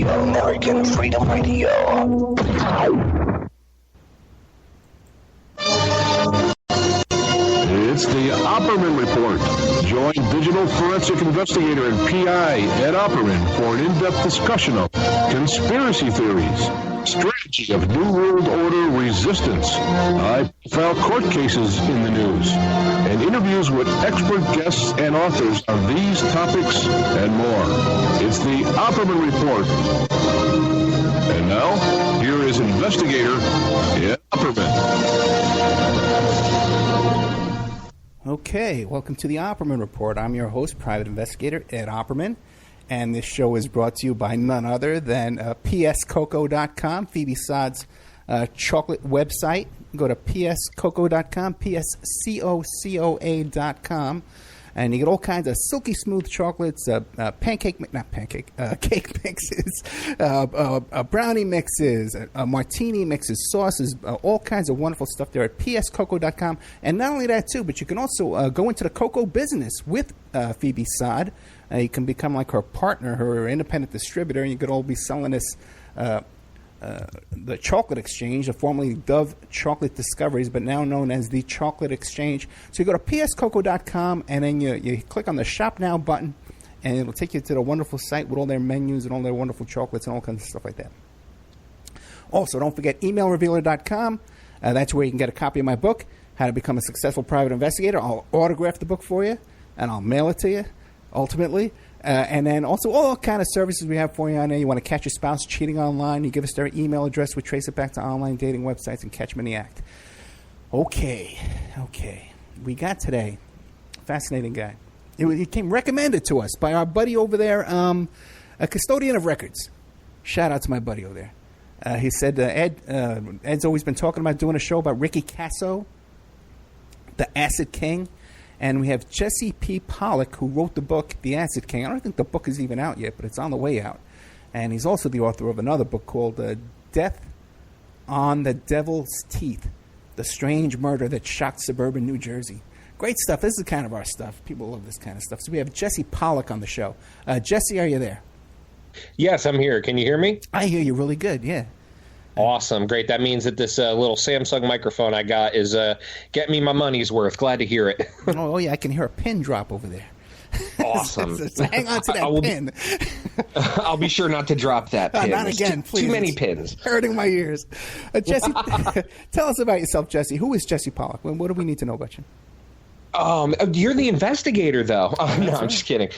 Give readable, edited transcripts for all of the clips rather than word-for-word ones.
American Freedom Radio. It's the Opperman Report. Join digital forensic investigator and PI Ed Opperman for an in-depth discussion of conspiracy theories, strategy of New World Order resistance, high-profile court cases in the news, and interviews with expert guests and authors on these topics and more. It's the Opperman Report. And now, here is investigator Ed Opperman. Okay, welcome to the Opperman Report. I'm your host, private investigator Ed Opperman, and this show is brought to you by none other than pscoco.com, Phoebe Sod's chocolate website. Go to pscoco.com, pscocoa.com, and you get all kinds of silky smooth chocolates, cake mixes, brownie mixes, martini mixes, sauces, all kinds of wonderful stuff there at pscoco.com. And not only that, too, but you can also go into the cocoa business with Phoebe Sod. You can become like her partner, her independent distributor, and you could all be selling this the Chocolate Exchange, formerly Dove Chocolate Discoveries, but now known as the Chocolate Exchange. So you go to pscoco.com, and then you click on the Shop Now button, and it'll take you to the wonderful site with all their menus and all their wonderful chocolates and all kinds of stuff like that. Also, don't forget emailrevealer.com. That's where you can get a copy of my book, How to Become a Successful Private Investigator. I'll autograph the book for you, and I'll mail it to you, ultimately. And then also all kind of services we have for you on there. You want to catch your spouse cheating online, you give us their email address. We trace it back to online dating websites and catch them in the act. Okay. We got today a fascinating guy. He came recommended to us by our buddy over there, a custodian of records. Shout out to my buddy over there. He said, Ed's always been talking about doing a show about Ricky Kasso, the Acid King. And we have Jesse P. Pollack, who wrote the book, The Acid King. I don't think the book is even out yet, but it's on the way out. And he's also the author of another book called Death on the Devil's Teeth, The Strange Murder That Shocked Suburban New Jersey. Great stuff. This is kind of our stuff. People love this kind of stuff. So we have Jesse Pollack on the show. Jesse, are you there? Yes, I'm here. Can you hear me? I hear you really good, yeah. Awesome. Great. That means that this little Samsung microphone I got is getting me my money's worth. Glad to hear it. Oh, yeah. I can hear a pin drop over there. Awesome. So hang on to that pin. I'll be sure not to drop that pin. Not again, please. Too many pins. Hurting my ears. Jesse, tell us about yourself, Jesse. Who is Jesse Pollack? What do we need to know about you? You're the investigator, though. No, I'm just kidding.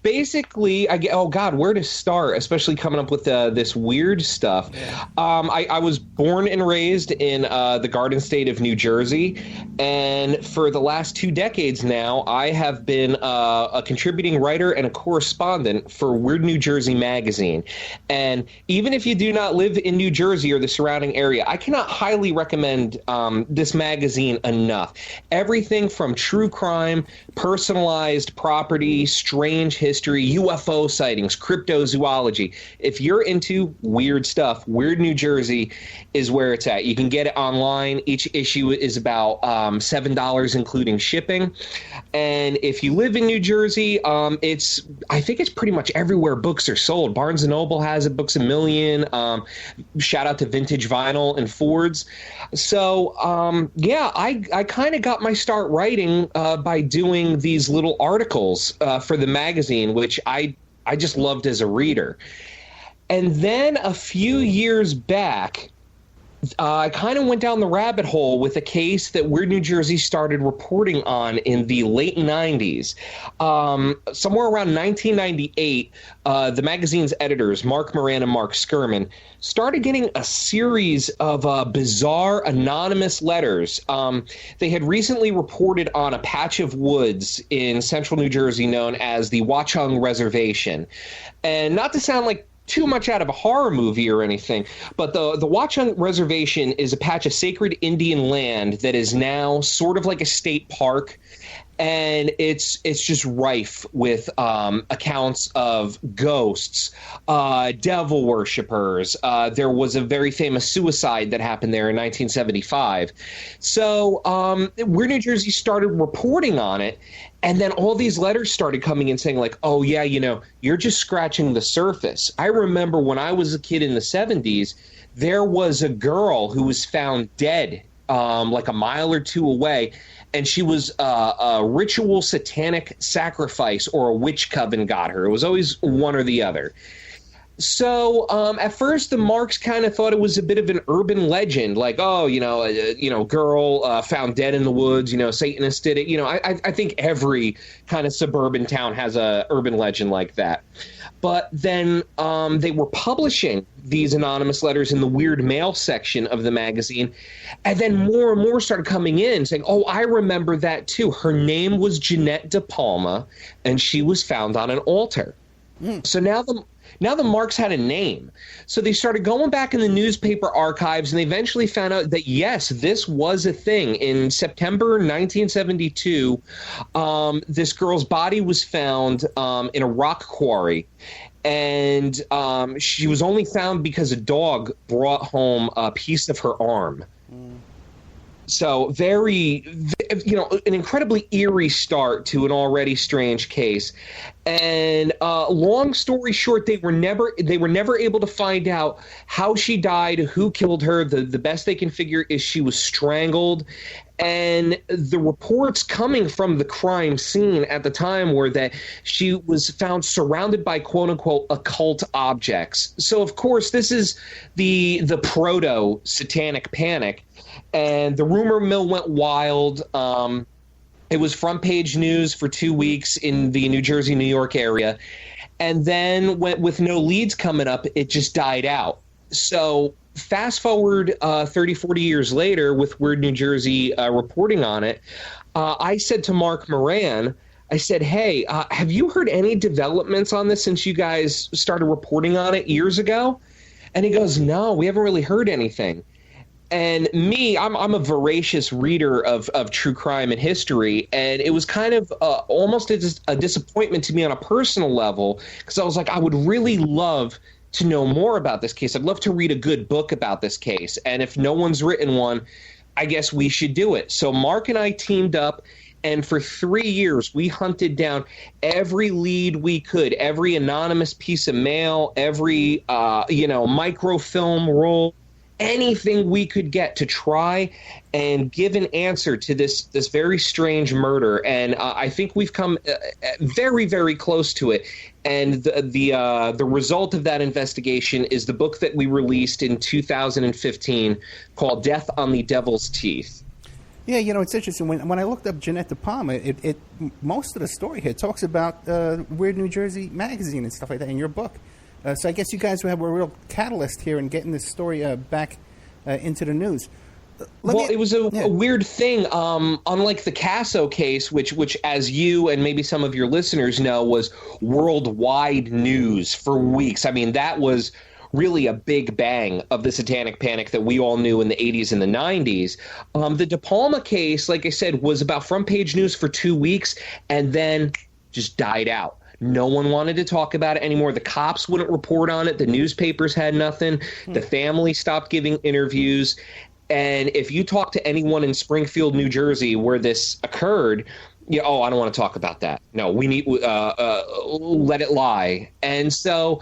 Basically, where to start, especially coming up with this weird stuff. Yeah. I was born and raised in the Garden State of New Jersey, and for the last 2 decades now, I have been a contributing writer and a correspondent for Weird New Jersey magazine. And even if you do not live in New Jersey or the surrounding area, I cannot highly recommend this magazine enough. Everything from true crime, personalized property, strange history, UFO sightings, cryptozoology. If you're into weird stuff, Weird New Jersey is where it's at. You can get it online. Each issue is about $7, including shipping. And if you live in New Jersey, I think it's pretty much everywhere books are sold. Barnes & Noble has it, Books A Million. Shout out to Vintage Vinyl and Ford's. So, I kind of got my start writing by doing these little articles for the magazine, which I just loved as a reader. And then a few years back, I kind of went down the rabbit hole with a case that Weird New Jersey started reporting on in the late 90s. Somewhere around 1998, the magazine's editors, Mark Moran and Mark Skirman, started getting a series of bizarre anonymous letters. They had recently reported on a patch of woods in central New Jersey known as the Watchung Reservation. And not to sound like too much out of a horror movie or anything, but the Watchung Reservation is a patch of sacred Indian land that is now sort of like a state park. and it's just rife with accounts of ghosts, devil worshippers. There was a very famous suicide that happened there in 1975. So Weird New Jersey started reporting on it, and then all these letters started coming in saying like, oh yeah, you're just scratching the surface. I remember when I was a kid in the 70s, there was a girl who was found dead like a mile or two away, and she was a ritual satanic sacrifice or a witch coven got her. It was always one or the other. So at first the Marks kind of thought it was a bit of an urban legend, like, oh, girl found dead in the woods, Satanists did it. I think every kind of suburban town has a urban legend like that. But then they were publishing these anonymous letters in the weird mail section of the magazine. And then more and more started coming in saying, oh, I remember that too. Her name was Jeanette De Palma, and she was found on an altar. So now the Marks had a name. So they started going back in the newspaper archives, and they eventually found out that, yes, this was a thing. In September 1972, this girl's body was found in a rock quarry. And she was only found because a dog brought home a piece of her arm. So an incredibly eerie start to an already strange case. And long story short, they were never able to find out how she died, who killed her. The best they can figure is she was strangled. And the reports coming from the crime scene at the time were that she was found surrounded by quote-unquote occult objects. So, of course, this is the proto-satanic panic. And the rumor mill went wild. It was front page news for 2 weeks in the New Jersey, New York area. And then with no leads coming up, it just died out. So fast forward 30, 40 years later with Weird New Jersey reporting on it, I said to Mark Moran, I said, hey, have you heard any developments on this since you guys started reporting on it years ago? And he goes, no, we haven't really heard anything. And me, I'm a voracious reader of true crime and history, and it was kind of almost a disappointment to me on a personal level, because I was like, I would really love to know more about this case. I'd love to read a good book about this case, and if no one's written one, I guess we should do it. So Mark and I teamed up, and for 3 years, we hunted down every lead we could, every anonymous piece of mail, every microfilm roll, anything we could get to try and give an answer to this very strange murder. And I think we've come very, very close to it. And the result of that investigation is the book that we released in 2015 called Death on the Devil's Teeth. Yeah, it's interesting. When I looked up Jeanette De Palma, it most of the story here talks about Weird New Jersey magazine and stuff like that in your book. So I guess you guys were a real catalyst here in getting this story back into the news. It was a weird thing. Unlike the Kasso case, which as you and maybe some of your listeners know, was worldwide news for weeks. I mean, that was really a big bang of the satanic panic that we all knew in the 80s and the 90s. The De Palma case, like I said, was about front page news for 2 weeks and then just died out. No one wanted to talk about it anymore. The cops wouldn't report on it. The newspapers had nothing. The family stopped giving interviews. And if you talk to anyone in Springfield, New Jersey, where this occurred, I don't want to talk about that. No, we need let it lie. And so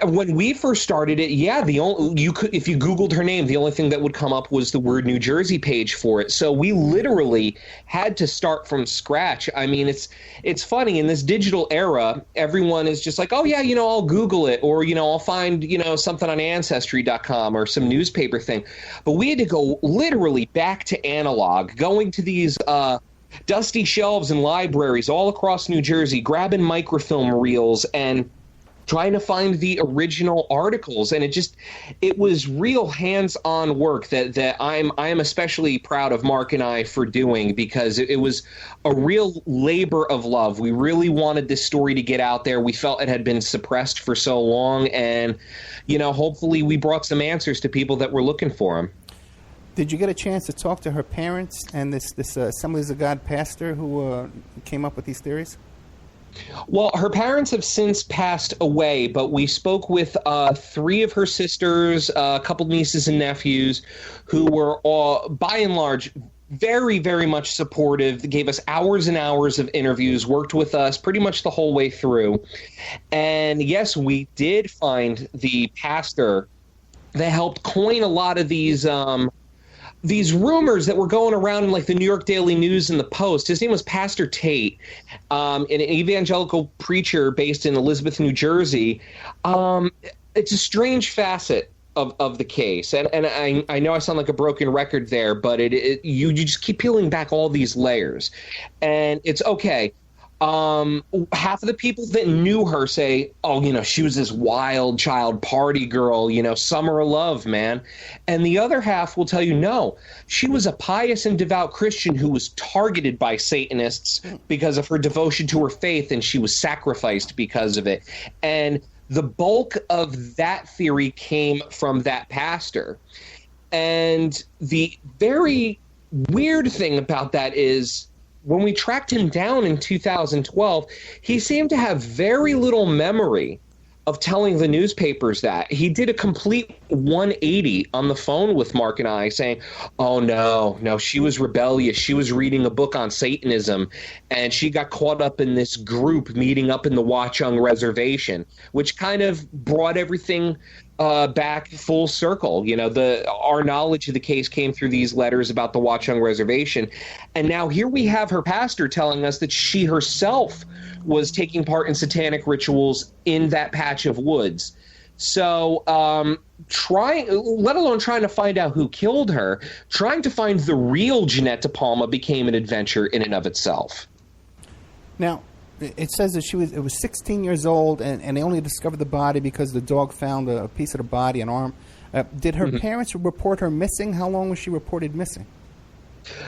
when we first started it, if you Googled her name, the only thing that would come up was the Weird New Jersey page for it. So we literally had to start from scratch. I mean, it's funny in this digital era, everyone is just like, oh yeah, I'll Google it, or I'll find something on Ancestry.com or some newspaper thing. But we had to go literally back to analog, going to these dusty shelves in libraries all across New Jersey, grabbing microfilm reels and trying to find the original articles. And it was real hands-on work that I'm especially proud of Mark and I for doing, because it was a real labor of love. We really wanted this story to get out there. We felt it had been suppressed for so long, and hopefully we brought some answers to people that were looking for them. Did you get a chance to talk to her parents and this Assemblies of God pastor who came up with these theories? Well, her parents have since passed away, but we spoke with 3 of her sisters, a couple nieces and nephews, who were all, by and large, very, very much supportive. They gave us hours and hours of interviews, worked with us pretty much the whole way through. And yes, we did find the pastor that helped coin a lot of these rumors that were going around in like the New York Daily News and the Post. His name was Pastor Tate, an evangelical preacher based in Elizabeth, New Jersey. It's a strange facet of the case, and I know I sound like a broken record there, but you just keep peeling back all these layers, and it's okay. Half of the people that knew her say, oh, she was this wild child party girl, summer of love, man. And the other half will tell you, no, she was a pious and devout Christian who was targeted by Satanists because of her devotion to her faith, and she was sacrificed because of it. And the bulk of that theory came from that pastor. And the very weird thing about that is, when we tracked him down in 2012, he seemed to have very little memory of telling the newspapers that. He did a complete 180 on the phone with Mark and I, saying, oh, no, she was rebellious. She was reading a book on Satanism, and she got caught up in this group meeting up in the Watchung Reservation, which kind of brought everything back full circle. Our knowledge of the case came through these letters about the Watchung Reservation. And now here we have her pastor telling us that she herself was taking part in satanic rituals in that patch of woods. So let alone trying to find out who killed her, trying to find the real Jeanette De Palma became an adventure in and of itself. Now, it says that it was 16 years old, and they only discovered the body because the dog found a piece of the body, an arm. Did her parents report her missing? How long was she reported missing?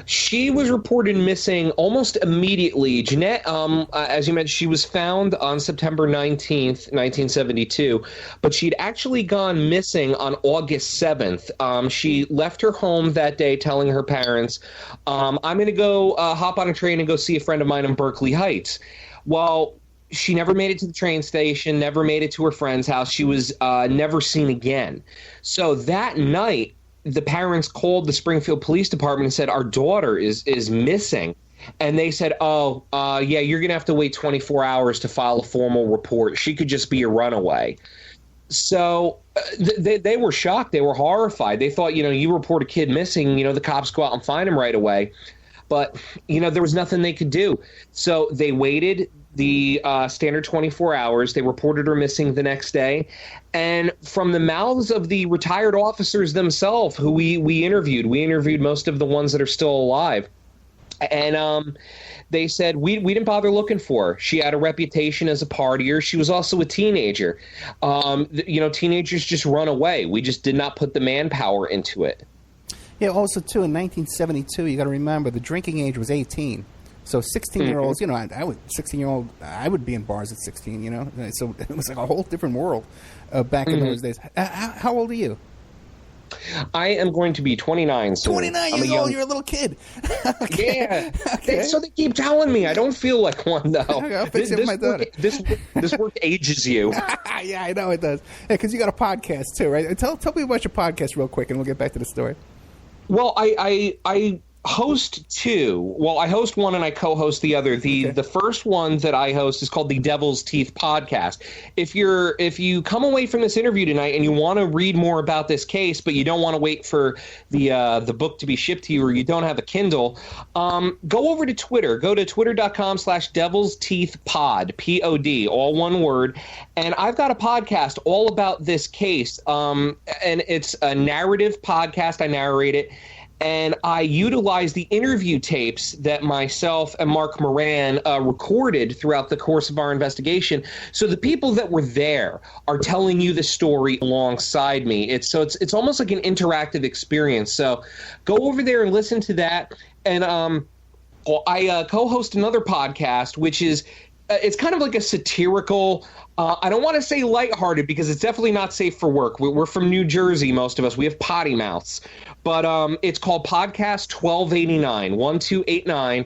She was reported missing almost immediately. Jeanette, as you mentioned, she was found on September 19th, 1972, but she'd actually gone missing on August 7th. She left her home that day telling her parents, I'm going to go hop on a train and go see a friend of mine in Berkeley Heights. Well, she never made it to the train station, never made it to her friend's house. She was never seen again. So that night, the parents called the Springfield Police Department and said, our daughter is missing. And they said, yeah, you're going to have to wait 24 hours to file a formal report. She could just be a runaway. So they were shocked. They were horrified. They thought, you report a kid missing, the cops go out and find him right away. But, there was nothing they could do. So they waited the standard 24 hours. They reported her missing the next day. And from the mouths of the retired officers themselves who we interviewed most of the ones that are still alive. And they said, we didn't bother looking for her. She had a reputation as a partier. She was also a teenager. Teenagers just run away. We just did not put the manpower into it. Yeah, also, too, in 1972, you got to remember, the drinking age was 18. So 16-year-olds, I would be in bars at 16, So it was like a whole different world back in those days. How old are you? I am going to be 29 soon. 29 years old? You're a little kid. Okay. Yeah. Okay. So they keep telling me. I don't feel like one, though. I'll fix it with my daughter. This work ages you. Yeah, I know it does. Yeah, because you got a podcast, too, right? Tell me about your podcast real quick, and we'll get back to the story. Well, I host two. Well, I host one and I co-host the other. The first one that I host is called the Devil's Teeth Podcast. If you come away from this interview tonight and you want to read more about this case, but you don't want to wait for the book to be shipped to you, or you don't have a Kindle, go over to Twitter. Go to twitter.com/Devil's Teeth Pod, POD, all one word. And I've got a podcast all about this case. And it's a narrative podcast. I narrate it. And I utilize the interview tapes that myself and Mark Moran recorded throughout the course of our investigation. So the people that were there are telling you the story alongside me. It's almost like an interactive experience. So go over there and listen to that. And I co-host another podcast, which is it's kind of like a satirical I don't want to say lighthearted because it's definitely not safe for work. We're from New Jersey, most of us. We have potty mouths. But it's called Podcast 1289, 1289.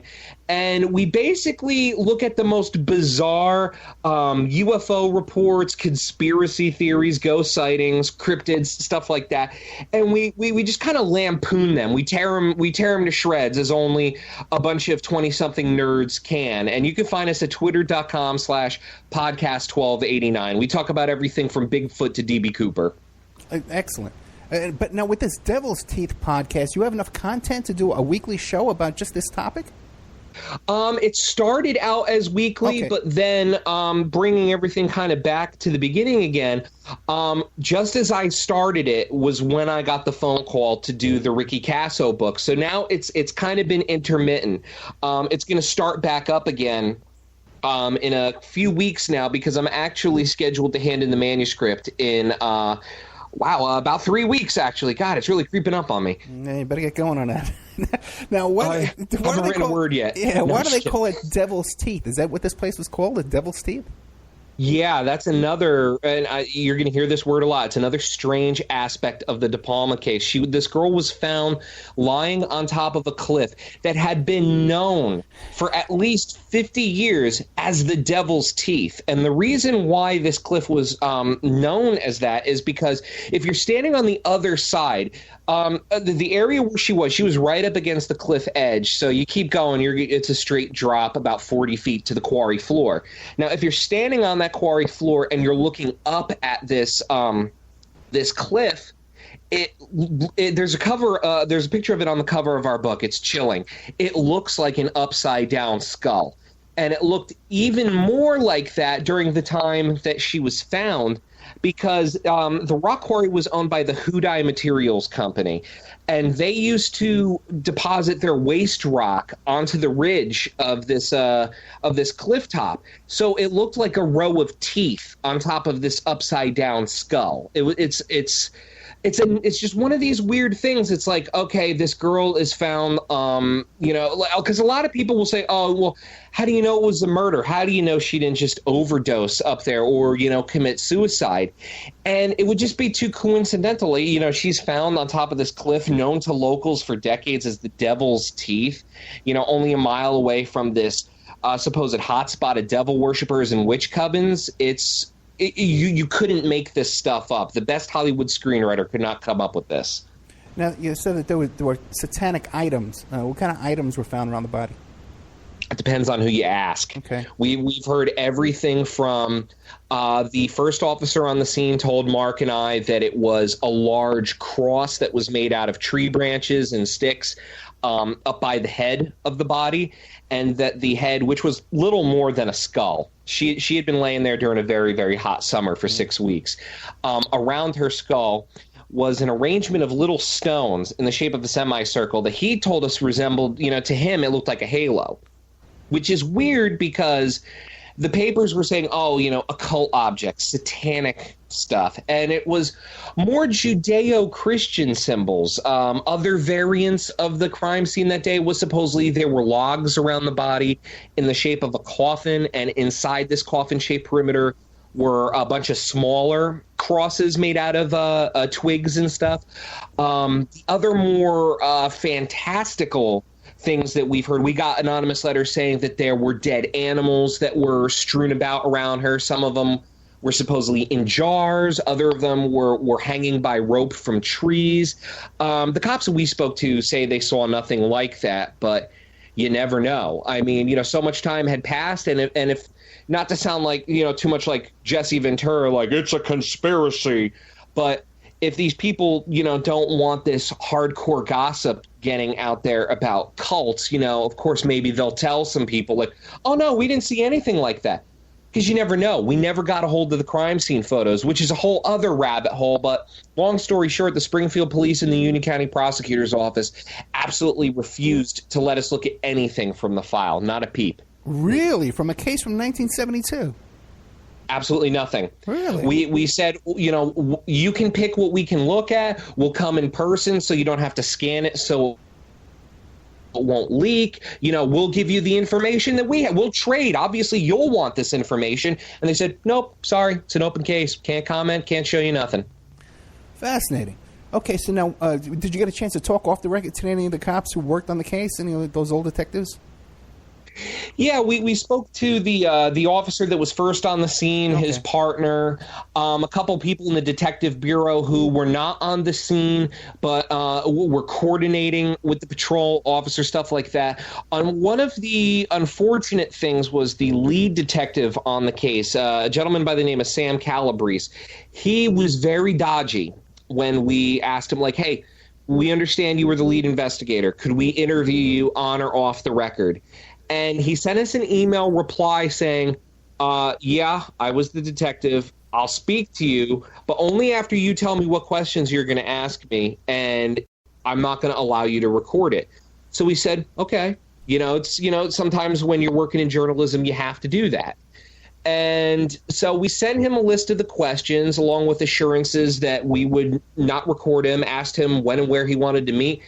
And we basically look at the most bizarre UFO reports, conspiracy theories, ghost sightings, cryptids, stuff like that. And we just kind of lampoon them. We tear them to shreds as only a bunch of 20-something nerds can. And you can find us at twitter.com/podcast1289. We talk about everything from Bigfoot to DB Cooper. Excellent. But now with this Devil's Teeth podcast, you have enough content to do a weekly show about just this topic? It started out as weekly, okay. But then bringing everything kind of back to the beginning again. Just as I started it was when I got the phone call to do the Ricky Kasso book. So now it's kind of been intermittent. It's going to start back up again in a few weeks now because I'm actually scheduled to hand in the manuscript in about 3 weeks, actually. God, it's really creeping up on me. Yeah, you better get going on that. Now, I haven't written a word yet. Yeah, why do they call it Devil's Teeth? Is that what this place was called, the Devil's Teeth? Yeah, that's another, and you're going to hear this word a lot. It's another strange aspect of the De Palma case. This girl was found lying on top of a cliff that had been known for at least 50 years as the Devil's Teeth. And the reason why this cliff was known as that is because if you're standing on the other side, the area where she was right up against the cliff edge. So you keep going, it's a straight drop about 40 feet to the quarry floor. Now, if you're standing on that quarry floor and you're looking up at this this cliff, there's a picture of it on the cover of our book. It's chilling. It looks like an upside down skull, and it looked even more like that during the time that she was found, because the rock quarry was owned by the Hudai Materials Company, and they used to deposit their waste rock onto the ridge of this cliff top. So it looked like a row of teeth on top of this upside down skull. It's just one of these weird things. It's like, okay, this girl is found, because a lot of people will say, oh, well, how do you know it was a murder? How do you know she didn't just overdose up there or, commit suicide? And it would just be too coincidentally, she's found on top of this cliff known to locals for decades as the Devil's Teeth, only a mile away from this supposed hotspot of devil worshippers and witch covens. You couldn't make this stuff up. The best Hollywood screenwriter could not come up with this. Now, you said that there were satanic items. What kind of items were found around the body? It depends on who you ask. Okay. We've heard everything from the first officer on the scene told Mark and I that it was a large cross that was made out of tree branches and sticks up by the head of the body, and that the head, which was little more than a skull, she had been laying there during a very, very hot summer for 6 weeks. Around her skull was an arrangement of little stones in the shape of a semicircle that he told us resembled, to him, it looked like a halo, which is weird because the papers were saying, occult objects, satanic stuff. And it was more Judeo-Christian symbols. Other variants of the crime scene that day was supposedly there were logs around the body in the shape of a coffin. And inside this coffin-shaped perimeter were a bunch of smaller crosses made out of twigs and stuff. The other more fantastical things that we've heard, we got anonymous letters saying that there were dead animals that were strewn about around her. Some of them were supposedly in jars. Other of them were hanging by rope from trees. The cops that we spoke to say they saw nothing like that, but you never know. I mean, so much time had passed, and if not to sound like, too much like Jesse Ventura, like it's a conspiracy, but if these people, don't want this hardcore gossip getting out there about cults, of course, maybe they'll tell some people like, oh, no, we didn't see anything like that. Because you never know. We never got a hold of the crime scene photos, which is a whole other rabbit hole. But long story short, the Springfield Police and the Union County Prosecutor's Office absolutely refused to let us look at anything from the file. Not a peep. Really? From a case from 1972? Absolutely nothing. Really? We said, you can pick what we can look at. We'll come in person so you don't have to scan it. So won't leak. We'll give you the information that we have. We'll trade. Obviously, you'll want this information. And they said, nope, sorry, it's an open case. Can't comment, can't show you nothing. Fascinating. Okay, so now, did you get a chance to talk off the record to any of the cops who worked on the case, any of those old detectives? Yeah, we spoke to the officer that was first on the scene, okay. His partner, a couple people in the detective bureau who were not on the scene, but were coordinating with the patrol officer, stuff like that. One of the unfortunate things was the lead detective on the case, a gentleman by the name of Sam Calabrese. He was very dodgy when we asked him, like, hey, we understand you were the lead investigator. Could we interview you on or off the record? And he sent us an email reply saying, yeah, I was the detective. I'll speak to you, but only after you tell me what questions you're going to ask me, and I'm not going to allow you to record it. So we said, okay. It's sometimes when you're working in journalism, you have to do that. And so we sent him a list of the questions along with assurances that we would not record him, asked him when and where he wanted to meet,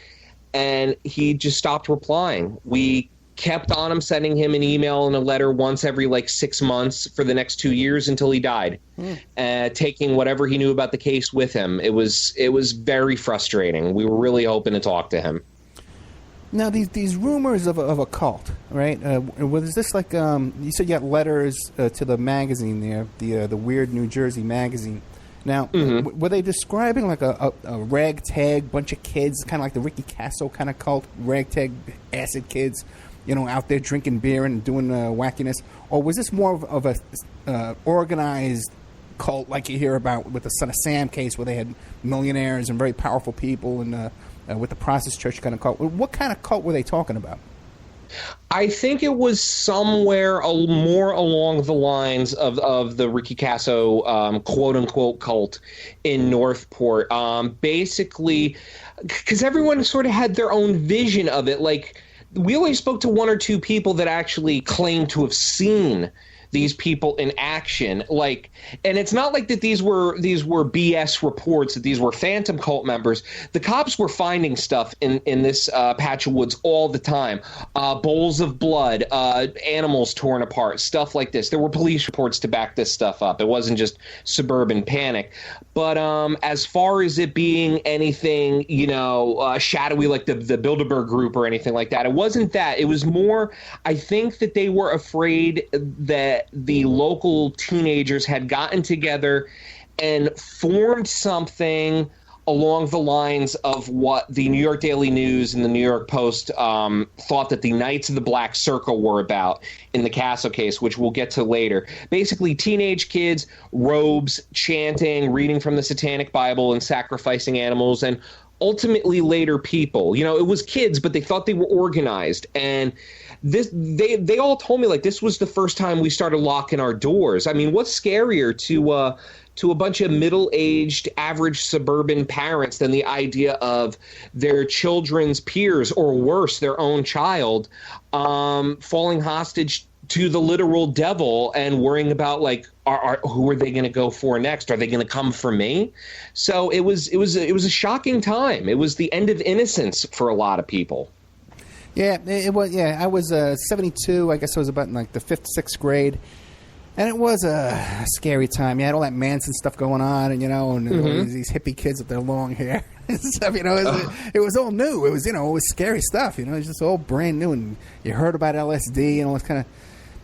and he just stopped replying. We kept on him, sending him an email and a letter once every 6 months for the next 2 years until he died, taking whatever he knew about the case with him. It was very frustrating. We were really hoping to talk to him. Now, these rumors of a cult, right? Was this you said you got letters to the magazine there, the Weird New Jersey magazine. Now, were they describing a ragtag bunch of kids, kind of like the Ricky Kasso kind of cult, ragtag acid kids, out there drinking beer and doing wackiness? Or was this more of a organized cult like you hear about with the Son of Sam case where they had millionaires and very powerful people and with the Process Church kind of cult? What kind of cult were they talking about? I think it was somewhere more along the lines of the Ricky Kasso quote-unquote cult in Northport. Basically, because everyone sort of had their own vision of it. We only spoke to one or two people that actually claimed to have seen these people in action. And it's not like that these were BS reports, that these were phantom cult members. The cops were finding stuff in this patch of woods all the time. Bowls of blood, animals torn apart, stuff like this. There were police reports to back this stuff up. It wasn't just suburban panic. But as far as it being anything, shadowy like the Bilderberg group or anything like that, it wasn't that. It was more, I think that they were afraid that the local teenagers had gotten together and formed something along the lines of what the New York Daily News and the New York Post thought that the Knights of the Black Circle were about in the Kasso case, which we'll get to later. Basically, teenage kids, robes, chanting, reading from the Satanic Bible, and sacrificing animals, and ultimately later people. It was kids, but they thought they were organized. And they all told me this was the first time we started locking our doors. I mean, what's scarier to a bunch of middle-aged, average suburban parents than the idea of their children's peers, or worse, their own child, falling hostage to the literal devil and worrying about who are they going to go for next? Are they going to come for me? So it was a shocking time. It was the end of innocence for a lot of people. Yeah, it was. Yeah, I was 72. I guess I was about in the 5th, 6th grade, and it was a scary time. You had all that Manson stuff going on, and these hippie kids with their long hair and stuff. It was all new. It was it was scary stuff. It was just all brand new, and you heard about LSD and all this kind of.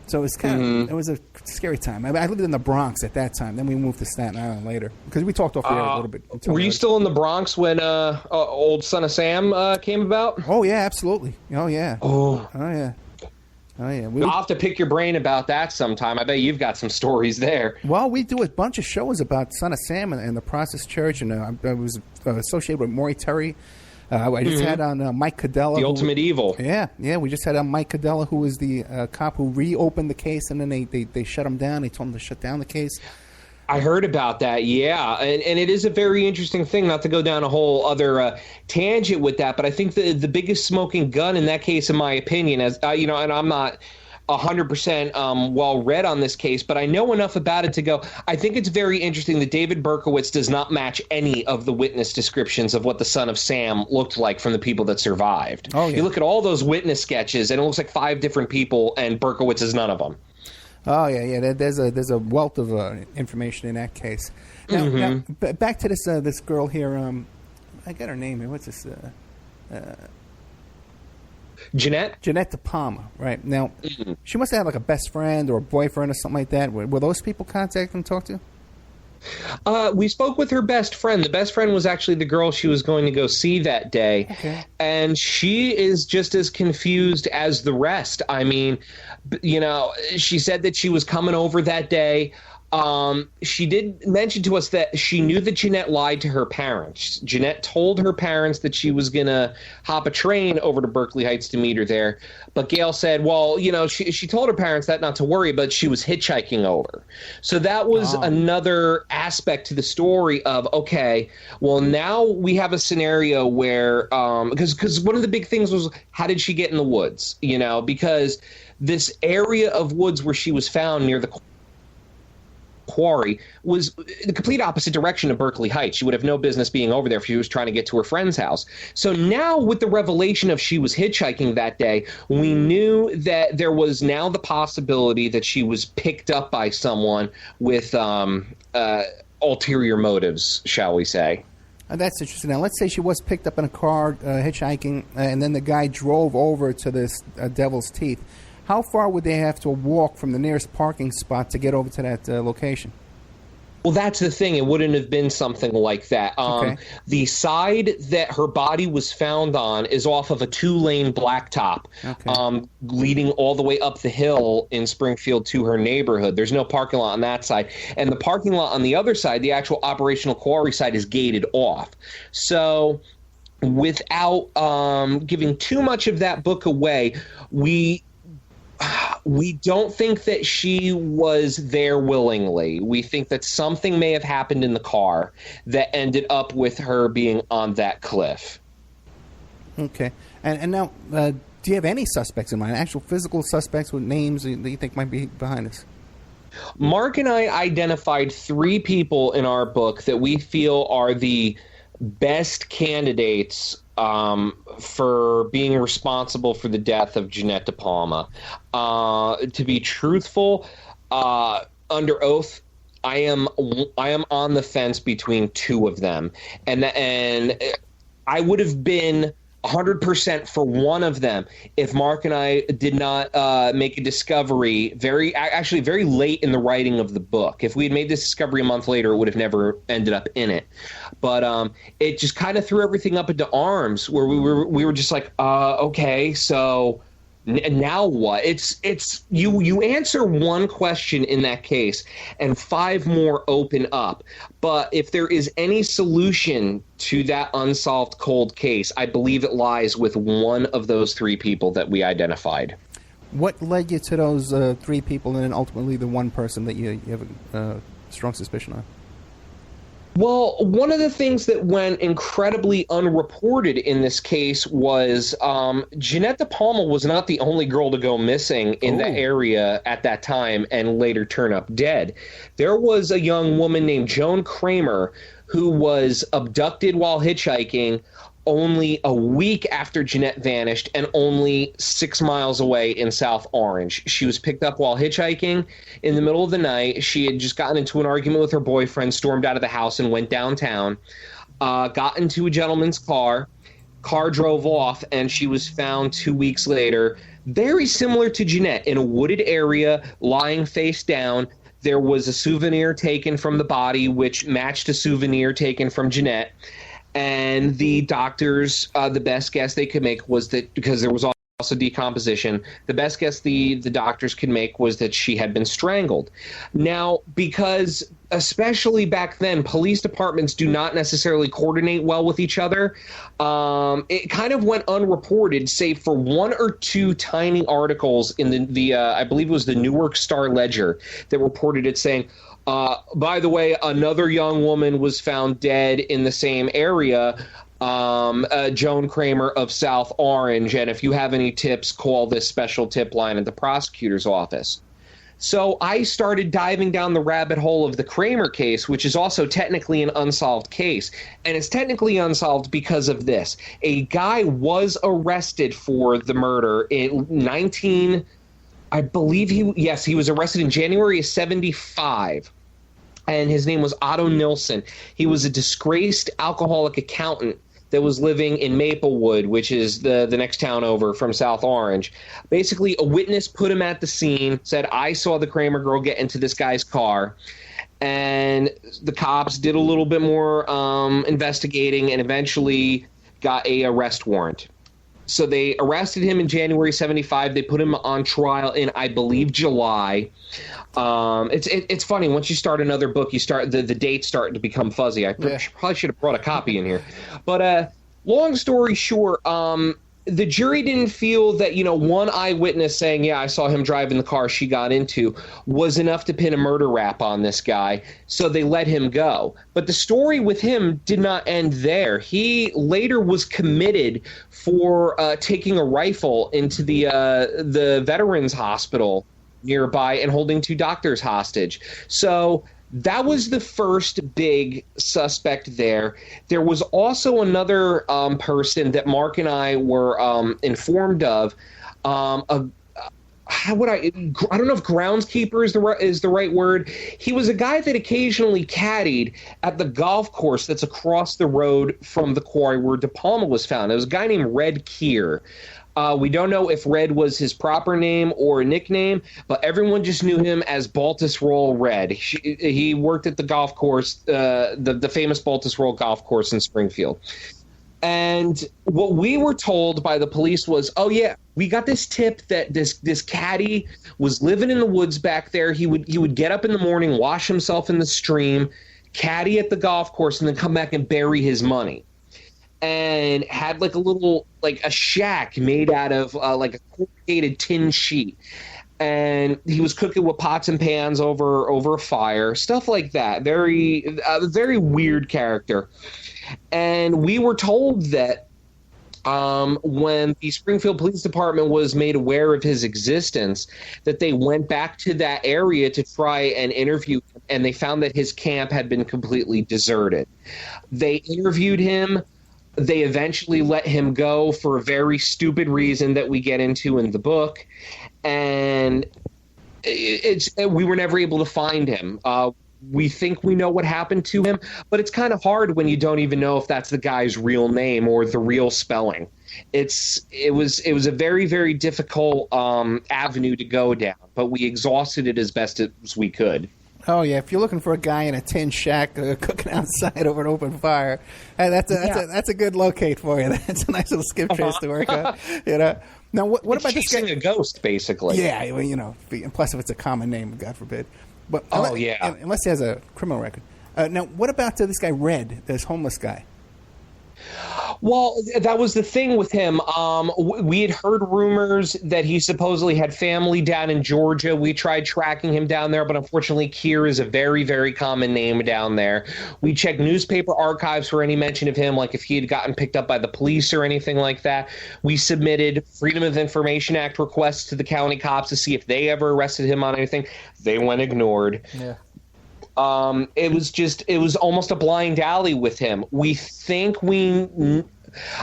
So it was it was a scary time. I lived in the Bronx at that time. Then we moved to Staten Island later because we talked off the air a little bit. Were you still in the Bronx when old Son of Sam came about? Oh yeah, absolutely. Oh yeah. Oh yeah. Oh yeah. I'll have to pick your brain about that sometime. I bet you've got some stories there. Well, we do a bunch of shows about Son of Sam and the Process Church, and I was associated with Maury Terry. I just had on Mike Cadella. The Ultimate Evil. Yeah. We just had on Mike Cadella, who was the cop who reopened the case, and then they shut him down. They told him to shut down the case. I heard about that, yeah. And it is a very interesting thing, not to go down a whole other tangent with that, but I think the biggest smoking gun in that case, in my opinion, as and I'm not 100% well read on this case, but I know enough about it to go, I think it's very interesting that David Berkowitz does not match any of the witness descriptions of what the son of Sam looked like from the people that survived. Oh, yeah. You look at all those witness sketches, and it looks like 5 different people, and Berkowitz is none of them. Oh yeah. There's a wealth of information in that case. Now, back to this girl here. I got her name here. What's this? Jeanette De Palma. Right now, she must have had like a best friend or a boyfriend or something like that. Were those people contact and talk to? We spoke with her best friend. The best friend was actually the girl she was going to go see that day. Okay. And she is just as confused as the rest. I mean, she said that she was coming over that day. She did mention to us that she knew that Jeanette lied to her parents. Jeanette told her parents that she was going to hop a train over to Berkeley Heights to meet her there. But Gail said, well, she told her parents that not to worry, but she was hitchhiking over. So that was another aspect to the story of, okay, well, now we have a scenario where, because one of the big things was, how did she get in the woods? Because this area of woods where she was found near the quarry was the complete opposite direction of Berkeley Heights. She would have no business being over there if she was trying to get to her friend's house. So now with the revelation of she was hitchhiking that day, we knew that there was now the possibility that she was picked up by someone with ulterior motives, shall we say. That's interesting. Now, let's say she was picked up in a car hitchhiking, and then the guy drove over to this Devil's Teeth. How far would they have to walk from the nearest parking spot to get over to that location? Well, that's the thing. It wouldn't have been something like that. Okay. The side that her body was found on is off of a 2-lane blacktop, leading all the way up the hill in Springfield to her neighborhood. There's no parking lot on that side. And the parking lot on the other side, the actual operational quarry side, is gated off. So without giving too much of that book away, we don't think that she was there willingly. We think that something may have happened in the car that ended up with her being on that cliff. Okay. And now, do you have any suspects in mind, actual physical suspects with names that you think might be behind this? Mark and I identified 3 people in our book that we feel are the best candidates for being responsible for the death of Jeanette De Palma. To be truthful, under oath, I am on the fence between 2 of them, and I would have been 100% for one of them if Mark and I did not make a discovery very late in the writing of the book. If we had made this discovery a month later, it would have never ended up in it. But it just kind of threw everything up into arms where we were just like, okay, so now what? It's you answer one question in that case and 5 more open up. But if there is any solution to that unsolved cold case, I believe it lies with one of those 3 people that we identified. What led you to those 3 people and then ultimately the one person that you have a strong suspicion on? Well, one of the things that went incredibly unreported in this case was Jeanette De Palma was not the only girl to go missing in the area at that time and later turn up dead. There was a young woman named Joan Kramer who was abducted while hitchhiking only a week after Jeanette vanished and only 6 miles away in South Orange. She was picked up while hitchhiking in the middle of the night. She had just gotten into an argument with her boyfriend, stormed out of the house and went downtown, got into a gentleman's car drove off, and she was found 2 weeks later, very similar to Jeanette, in a wooded area, lying face down. There was a souvenir taken from the body, which matched a souvenir taken from Jeanette. And the doctors, the best guess they could make was that, because there was also decomposition, the best guess the doctors could make was that she had been strangled. Now, because especially back then, police departments do not necessarily coordinate well with each other, it kind of went unreported, save for 1 or 2 tiny articles in the I believe it was the Newark Star-Ledger that reported it saying, by the way, another young woman was found dead in the same area. Joan Kramer of South Orange, and if you have any tips, call this special tip line at the prosecutor's office. So I started diving down the rabbit hole of the Kramer case, which is also technically an unsolved case. And it's technically unsolved because of this. A guy was arrested for the murder in I believe he was arrested in January of 75. And his name was Otto Nilsson. He was a disgraced alcoholic accountant that was living in Maplewood, which is the next town over from South Orange. Basically, a witness put him at the scene, said, I saw the Kramer girl get into this guy's car. And the cops did a little bit more investigating and eventually got a arrest warrant. So they arrested him in January 75. They put him on trial in, I believe, July. It's funny. Once you start another book, you start the dates start to become fuzzy. I probably should have brought a copy in here. But long story short, the jury didn't feel that, one eyewitness saying, yeah, I saw him driving the car she got into was enough to pin a murder rap on this guy. So they let him go. But the story with him did not end there. He later was committed for taking a rifle into the Veterans Hospital nearby and holding 2 doctors hostage. So that was the first big suspect there. There was also another person that Mark and I were informed of. I don't know if groundskeeper is the right word. He was a guy that occasionally caddied at the golf course that's across the road from the quarry where De Palma was found. It was a guy named Red Keir. We don't know if Red was his proper name or a nickname, but everyone just knew him as Baltus Roll Red. He worked at the golf course, the famous Baltus Roll golf course in Springfield. And what we were told by the police was, oh, yeah, we got this tip that this caddy was living in the woods back there. He would get up in the morning, wash himself in the stream, caddy at the golf course, and then come back and bury his money. And had a shack made out of like a corrugated tin sheet. And he was cooking with pots and pans over a fire, stuff like that. Very weird character. And we were told that when the Springfield Police Department was made aware of his existence, that they went back to that area to try and interview him, and they found that his camp had been completely deserted. They interviewed him. They eventually let him go for a very stupid reason that we get into in the book. And we were never able to find him. We think we know what happened to him, but it's kind of hard when you don't even know if that's the guy's real name or the real spelling. It was a very, very difficult avenue to go down, but we exhausted it as best as we could. Oh, yeah. If you're looking for a guy in a tin shack cooking outside over an open fire, that's a good locate for you. That's a nice little skip trace to work on. Now, what about this guy? A ghost, basically. Yeah, well, and plus if it's a common name, God forbid. But unless he has a criminal record. Now, what about this guy Red, this homeless guy? Well, that was the thing with him. We had heard rumors that he supposedly had family down in Georgia. We tried tracking him down there, but unfortunately, Keir is a very, very common name down there. We checked newspaper archives for any mention of him, like if he had gotten picked up by the police or anything like that. We submitted Freedom of Information Act requests to the county cops to see if they ever arrested him on anything. They went ignored. Yeah. It was almost a blind alley with him.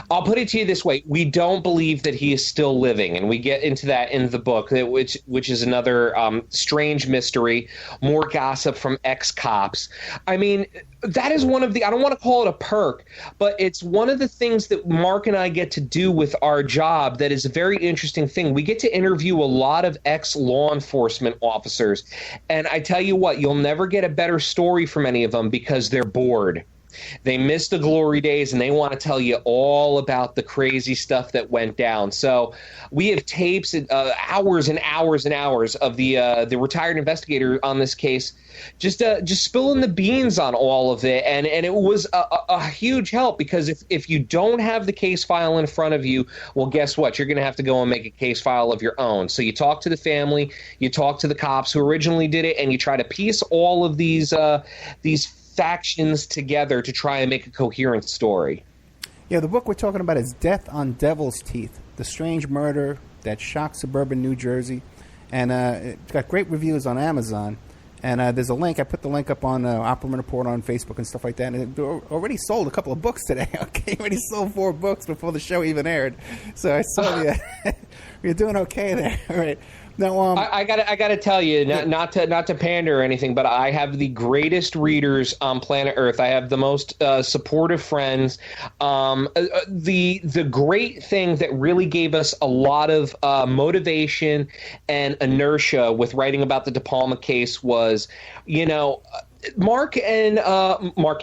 I'll put it to you this way. We don't believe that he is still living, and we get into that in the book, which is another strange mystery, more gossip from ex-cops. I mean, that is one of the, I don't want to call it a perk, but it's one of the things that Mark and I get to do with our job that is a very interesting thing. We get to interview a lot of ex-law enforcement officers, and I tell you what, you'll never get a better story from any of them because they're bored. They miss the glory days, and they want to tell you all about the crazy stuff that went down. So we have tapes, hours and hours and hours of the retired investigator on this case, just spilling the beans on all of it, and it was a huge help because if you don't have the case file in front of you, well, guess what? You're going to have to go and make a case file of your own. So you talk to the family, you talk to the cops who originally did it, and you try to piece all of these factions together to try and make a coherent story. Yeah, the book we're talking about is Death on Devil's Teeth, The Strange Murder That Shocked Suburban New Jersey. And it's got great reviews on Amazon. And there's a link. I put the link up on Opperman Report on Facebook and stuff like that. And it already sold a couple of books today. Okay, already sold 4 books before the show even aired. So I saw you. You're doing okay there. All right. Now, I gotta tell you, not to pander or anything, but I have the greatest readers on planet Earth. I have the most supportive friends. The great thing that really gave us a lot of motivation and inertia with writing about the De Palma case was, Mark, Miranda, Mark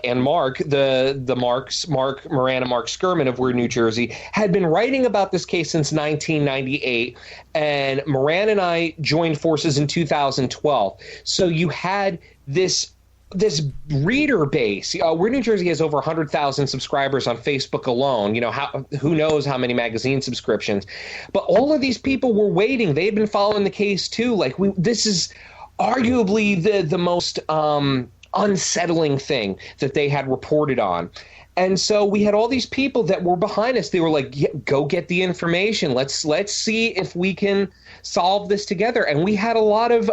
Skirman of Weird New Jersey, had been writing about this case since 1998, and Miranda and I joined forces in 2012. So you had this reader base. Weird New Jersey has over 100,000 subscribers on Facebook alone. Who knows how many magazine subscriptions? But all of these people were waiting. They had been following the case too. This is arguably the most unsettling thing that they had reported on. And so we had all these people that were behind us. They were like, yeah, go get the information. Let's see if we can solve this together. And we had a lot of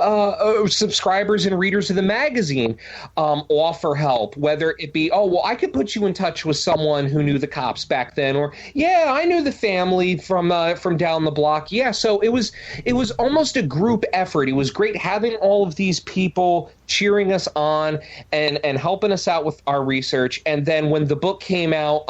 subscribers and readers of the magazine offer help, whether it be, I could put you in touch with someone who knew the cops back then, or, yeah, I knew the family from down the block. Yeah, so it was almost a group effort. It was great having all of these people cheering us on and helping us out with our research. And then when the book came out,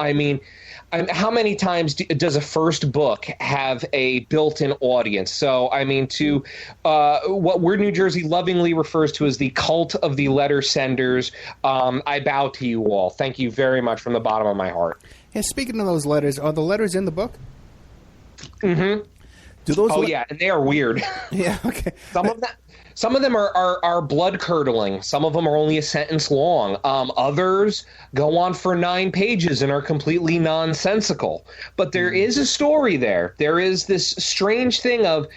how many times does a first book have a built-in audience? So, to what Weird New Jersey lovingly refers to as the cult of the letter senders, I bow to you all. Thank you very much from the bottom of my heart. Yeah, speaking of those letters, are the letters in the book? Mm-hmm. Do those? Yeah, and they are weird. Yeah, okay. Some of them are blood-curdling. Some of them are only a sentence long. Others go on for 9 pages and are completely nonsensical. But there is a story there. There is this strange thing of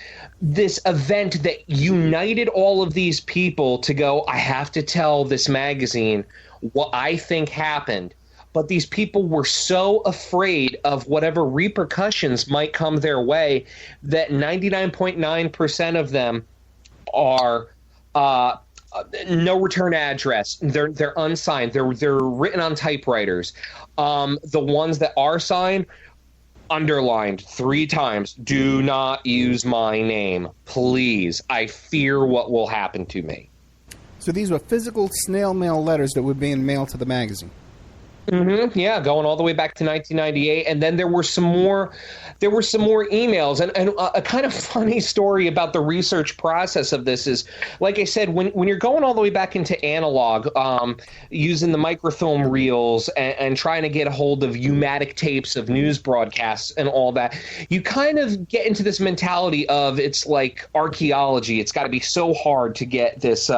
this event that united all of these people to go, I have to tell this magazine what I think happened. But these people were so afraid of whatever repercussions might come their way that 99.9% of them are no return address. They're unsigned. They're written on typewriters. The ones that are signed, underlined 3 times. Do not use my name, please. I fear what will happen to me. So these were physical snail mail letters that were being mailed to the magazine. Mm-hmm. Yeah, going all the way back to 1998, and then there were some more emails, and a kind of funny story about the research process of this is, like I said, when you're going all the way back into analog, using the microfilm reels and trying to get a hold of U-matic tapes of news broadcasts and all that, you kind of get into this mentality of it's like archaeology. It's got to be so hard to get this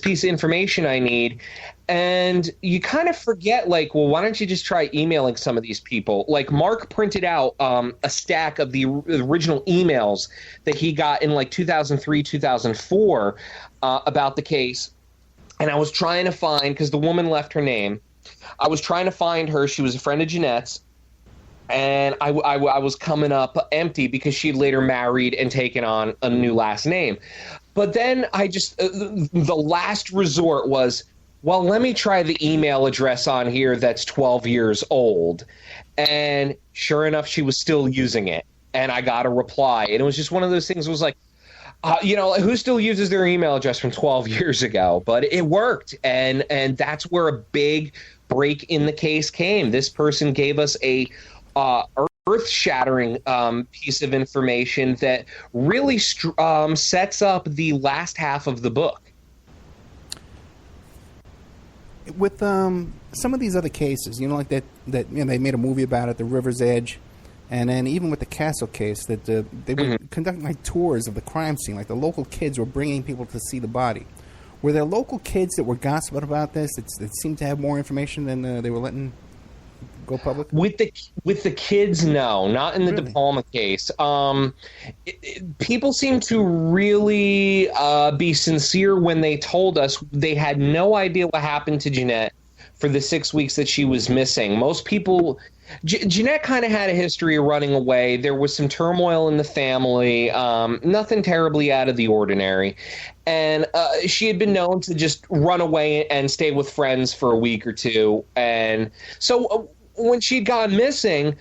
piece of information I need. And you kind of forget, why don't you just try emailing some of these people? Like Mark printed out a stack of the original emails that he got in 2003, 2004 about the case. And I was trying to find, because the woman left her name, I was trying to find her. She was a friend of Jeanette's. And I was coming up empty because she later married and taken on a new last name. But then the last resort was, well, let me try the email address on here that's 12 years old. And sure enough, she was still using it. And I got a reply. And it was just one of those things. It was like, who still uses their email address from 12 years ago? But it worked. And that's where a big break in the case came. This person gave us a earth-shattering piece of information that really sets up the last half of the book. With some of these other cases, like that they made a movie about it, The River's Edge, and then even with the Kasso case, that they were conducting tours of the crime scene. The local kids were bringing people to see the body. Were there local kids that were gossiping about this that seemed to have more information than they were letting go public? With the kids, no, not in the De Palma case. People seem to really be sincere when they told us they had no idea what happened to Jeanette for the 6 weeks that she was missing. Most people, Jeanette kind of had a history of running away. There was some turmoil in the family, nothing terribly out of the ordinary. And she had been known to just run away and stay with friends for a week or two. And so when she'd gone missing,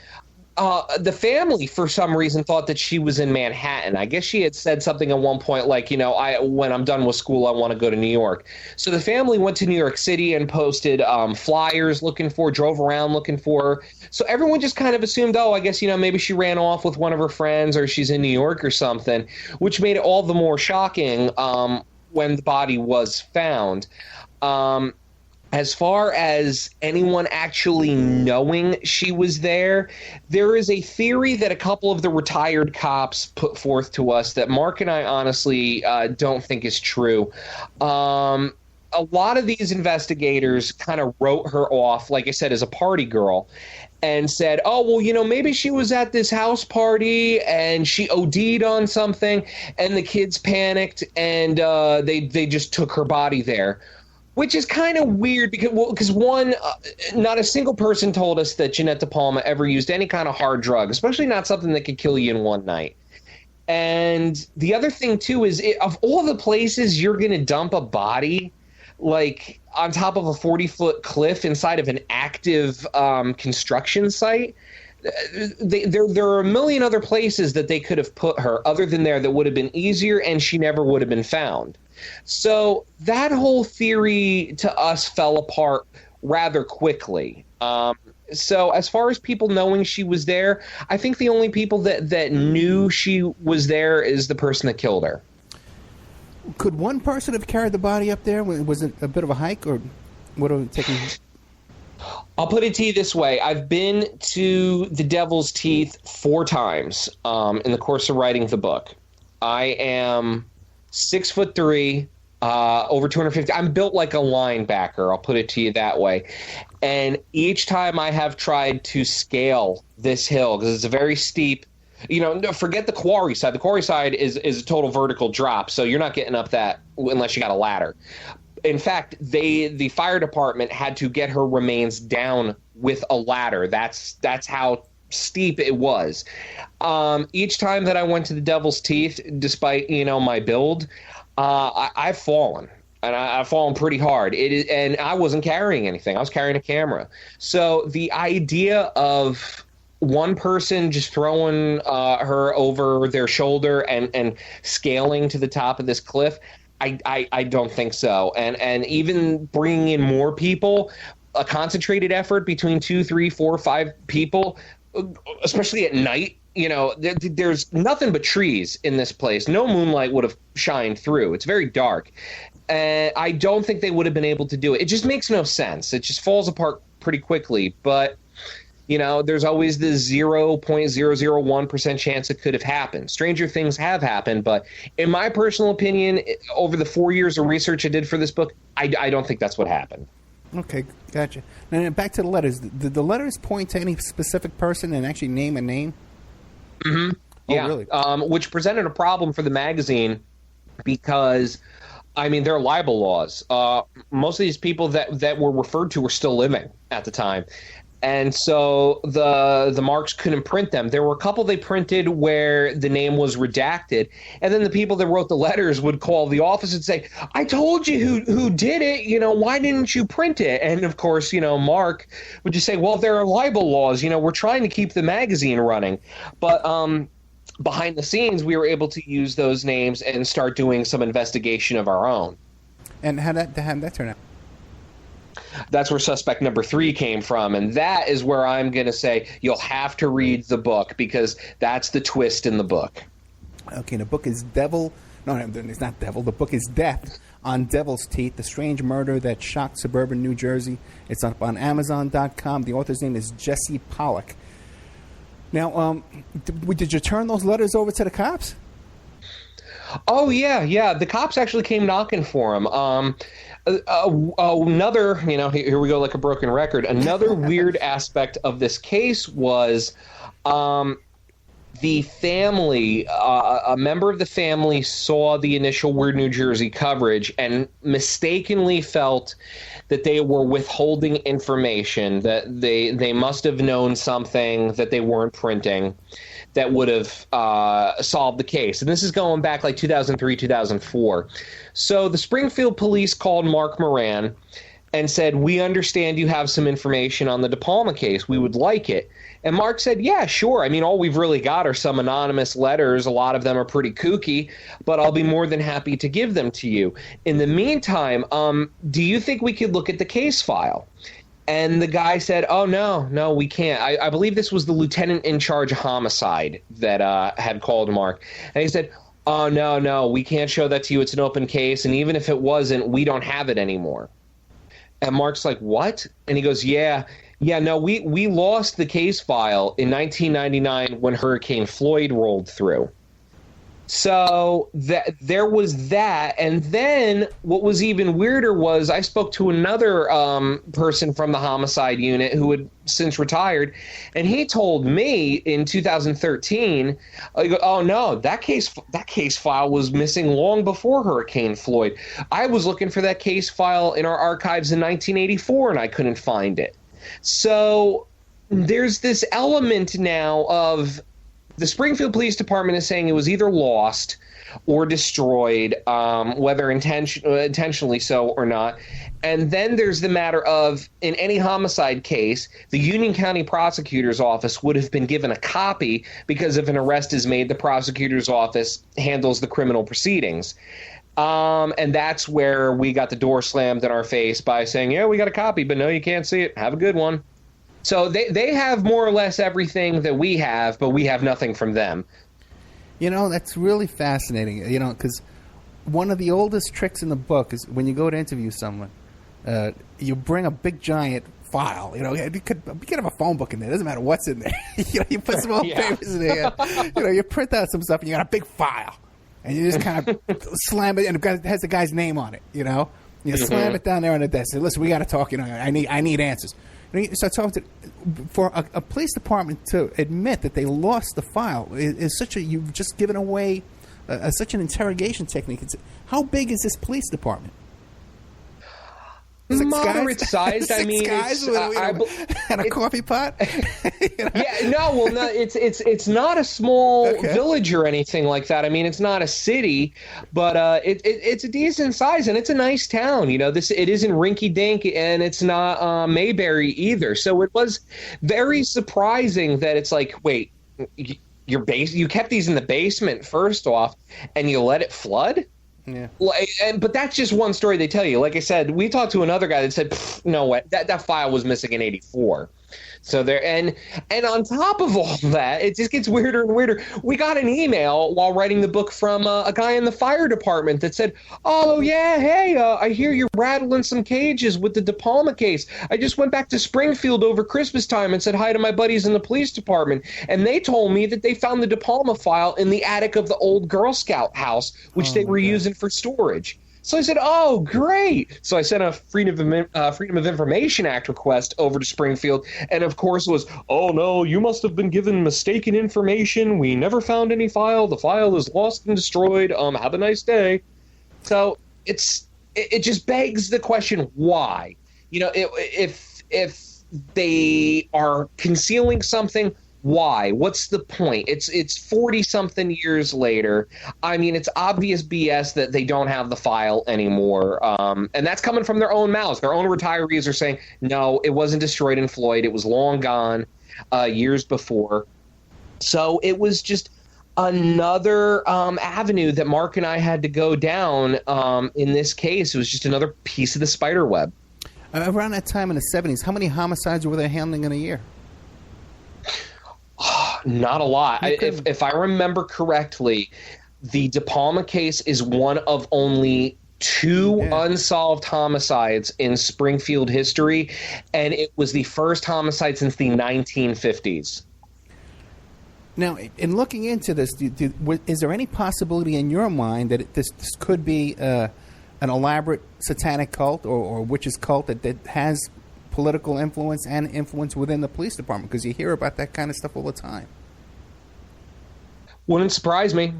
the family, for some reason, thought that she was in Manhattan. I guess she had said something at one point like, when I'm done with school, I want to go to New York. So the family went to New York City and posted flyers drove around looking for her. So everyone just kind of assumed, I guess, maybe she ran off with one of her friends or she's in New York or something, which made it all the more shocking when the body was found. As far as anyone actually knowing she was there is a theory that a couple of the retired cops put forth to us that Mark and I honestly don't think is true. A lot of these investigators kind of wrote her off, like I said, as a party girl, and said, maybe she was at this house party and she OD'd on something and the kids panicked and they just took her body there. Which is kind of weird because one, not a single person told us that Jeanette De Palma ever used any kind of hard drug, especially not something that could kill you in one night. And the other thing, too, is of all the places you're going to dump a body, like on top of a 40-foot cliff inside of an active construction site, there are a million other places that they could have put her other than there that would have been easier and she never would have been found. So that whole theory to us fell apart rather quickly. So as far as people knowing she was there, I think the only people that knew she was there is the person that killed her. Could one person have carried the body up there? Was it a bit of a hike, or would it have taken? I'll put it to you this way. I've been to the Devil's Teeth 4 times in the course of writing the book. I am 6'3", over 250. I'm built like a linebacker. I'll put it to you that way. And each time I have tried to scale this hill, because it's a very steep, forget the quarry side. The quarry side is a total vertical drop, so you're not getting up that unless you got a ladder. In fact, the fire department had to get her remains down with a ladder. That's how steep it was. Each time that I went to the Devil's Teeth, despite my build, I've fallen, and I've fallen pretty hard. And I wasn't carrying anything. I was carrying a camera. So the idea of one person just throwing her over their shoulder and scaling to the top of this cliff, I don't think so. And even bringing in more people, a concentrated effort between 2, 3, 4, 5 people, especially at night, there's nothing but trees in this place. No moonlight would have shined through. It's very dark. And I don't think they would have been able to do it. It just makes no sense. It just falls apart pretty quickly. But there's always the 0.001% chance it could have happened. Stranger things have happened, but in my personal opinion, over the 4 years of research I did for this book, I don't think that's what happened. Okay, gotcha. Now back to the letters. Did the letters point to any specific person and actually name a name? Mm-hmm. Oh, yeah. Really? Which presented a problem for the magazine because, there are libel laws. Most of these people that were referred to were still living at the time. And so the marks couldn't print them. There were a couple they printed where the name was redacted. And then the people that wrote the letters would call the office and say, I told you who did it. Why didn't you print it? And, of course, Mark would just say, well, there are libel laws. We're trying to keep the magazine running. But behind the scenes, we were able to use those names and start doing some investigation of our own. And how'd that turn out? That's where suspect number 3 came from. And that is where I'm going to say you'll have to read the book because that's the twist in the book. Okay, the book is Devil. No, it's not Devil. The book is Death on Devil's Teeth, The Strange Murder That Shocked Suburban New Jersey. It's up on Amazon.com. The author's name is Jesse Pollack. Now, did you turn those letters over to the cops? Oh, yeah. The cops actually came knocking for him. Another, here we go like a broken record. Another weird aspect of this case was the family, a member of the family saw the initial Weird New Jersey coverage and mistakenly felt that they were withholding information, that they must have known something that they weren't printing that would have solved the case. And this is going back like 2003, 2004. So the Springfield police called Mark Moran and said, "We understand you have some information on the De Palma case. We would like it." And Mark said, "Yeah, sure. I mean, all we've really got are some anonymous letters. A lot of them are pretty kooky, but I'll be more than happy to give them to you. In the meantime, do you think we could look at the case file?" And the guy said, "Oh, no, we can't." I believe this was the lieutenant in charge of homicide that had called Mark. And he said, "Oh, no, we can't show that to you. It's an open case. And even if it wasn't, we don't have it anymore." And Mark's like, "What?" And he goes, Yeah, no, we lost the case file in 1999 when Hurricane Floyd rolled through. So there was that. And then what was even weirder was I spoke to another person from the homicide unit who had since retired, and he told me in 2013, "Oh no, that case file was missing long before Hurricane Floyd. I was looking for that case file in our archives in 1984 and I couldn't find it." So there's this element now of the Springfield Police Department is saying it was either lost or destroyed, whether intentionally so or not. And then there's the matter of, in any homicide case, the Union County Prosecutor's Office would have been given a copy because if an arrest is made, the prosecutor's office handles the criminal proceedings. And that's where we got the door slammed in our face by saying, "Yeah, we got a copy, but no, you can't see it. Have a good one." So they have more or less everything that we have, but we have nothing from them. You know, that's really fascinating, you know, because one of the oldest tricks in the book is when you go to interview someone, you bring a big, giant file. You know, you could have a phone book in there. It doesn't matter what's in there. You know, you put some old papers in there. You know, you print out some stuff, and you got a big file. And you just kind of slam it, and it has the guy's name on it, you know? You slam it down there on the desk. Say, "Listen, we got to talk. You know, I need answers." So for a police department to admit that they lost the file is such you've just given away such an interrogation technique. How big is this police department? Moderate sized. I mean, guys and a coffee pot. You know? Yeah, no, it's not a small village or anything like that. I mean, it's not a city, but it's a decent size and it's a nice town. You know, it isn't rinky dink and it's not Mayberry either. So it was very surprising that it's like, wait, you kept these in the basement first off, and you let it flood. Yeah, but that's just one story they tell you. Like I said, we talked to another guy that said, "No way, that file was missing in '84." So there, and on top of all that, it just gets weirder and weirder. We got an email while writing the book from a guy in the fire department that said, "Oh yeah, hey, I hear you're rattling some cages with the De Palma case. I just went back to Springfield over Christmas time and said hi to my buddies in the police department, and they told me that they found the De Palma file in the attic of the old Girl Scout house, which they were using for storage." So I said, "Oh, great." So I sent a Freedom of Information Act request over to Springfield. And, of course, it was, "Oh, no, you must have been given mistaken information. We never found any file. The file is lost and destroyed. Have a nice day." So it just begs the question, why? You know, if they are concealing something, why? What's the point? It's 40-something years later. I mean, it's obvious BS that they don't have the file anymore. And that's coming from their own mouths. Their own retirees are saying, "No, it wasn't destroyed in Floyd. It was long gone years before." So it was just another avenue that Mark and I had to go down in this case. It was just another piece of the spider web. Around that time in the 70s, how many homicides were they handling in a year? Not a lot. If I remember correctly, the De Palma case is one of only two unsolved homicides in Springfield history, and it was the first homicide since the 1950s. Now, in looking into this, is there any possibility in your mind that this could be an elaborate satanic cult or witches cult that has political influence and influence within the police department? Because you hear about that kind of stuff all the time. Wouldn't surprise me.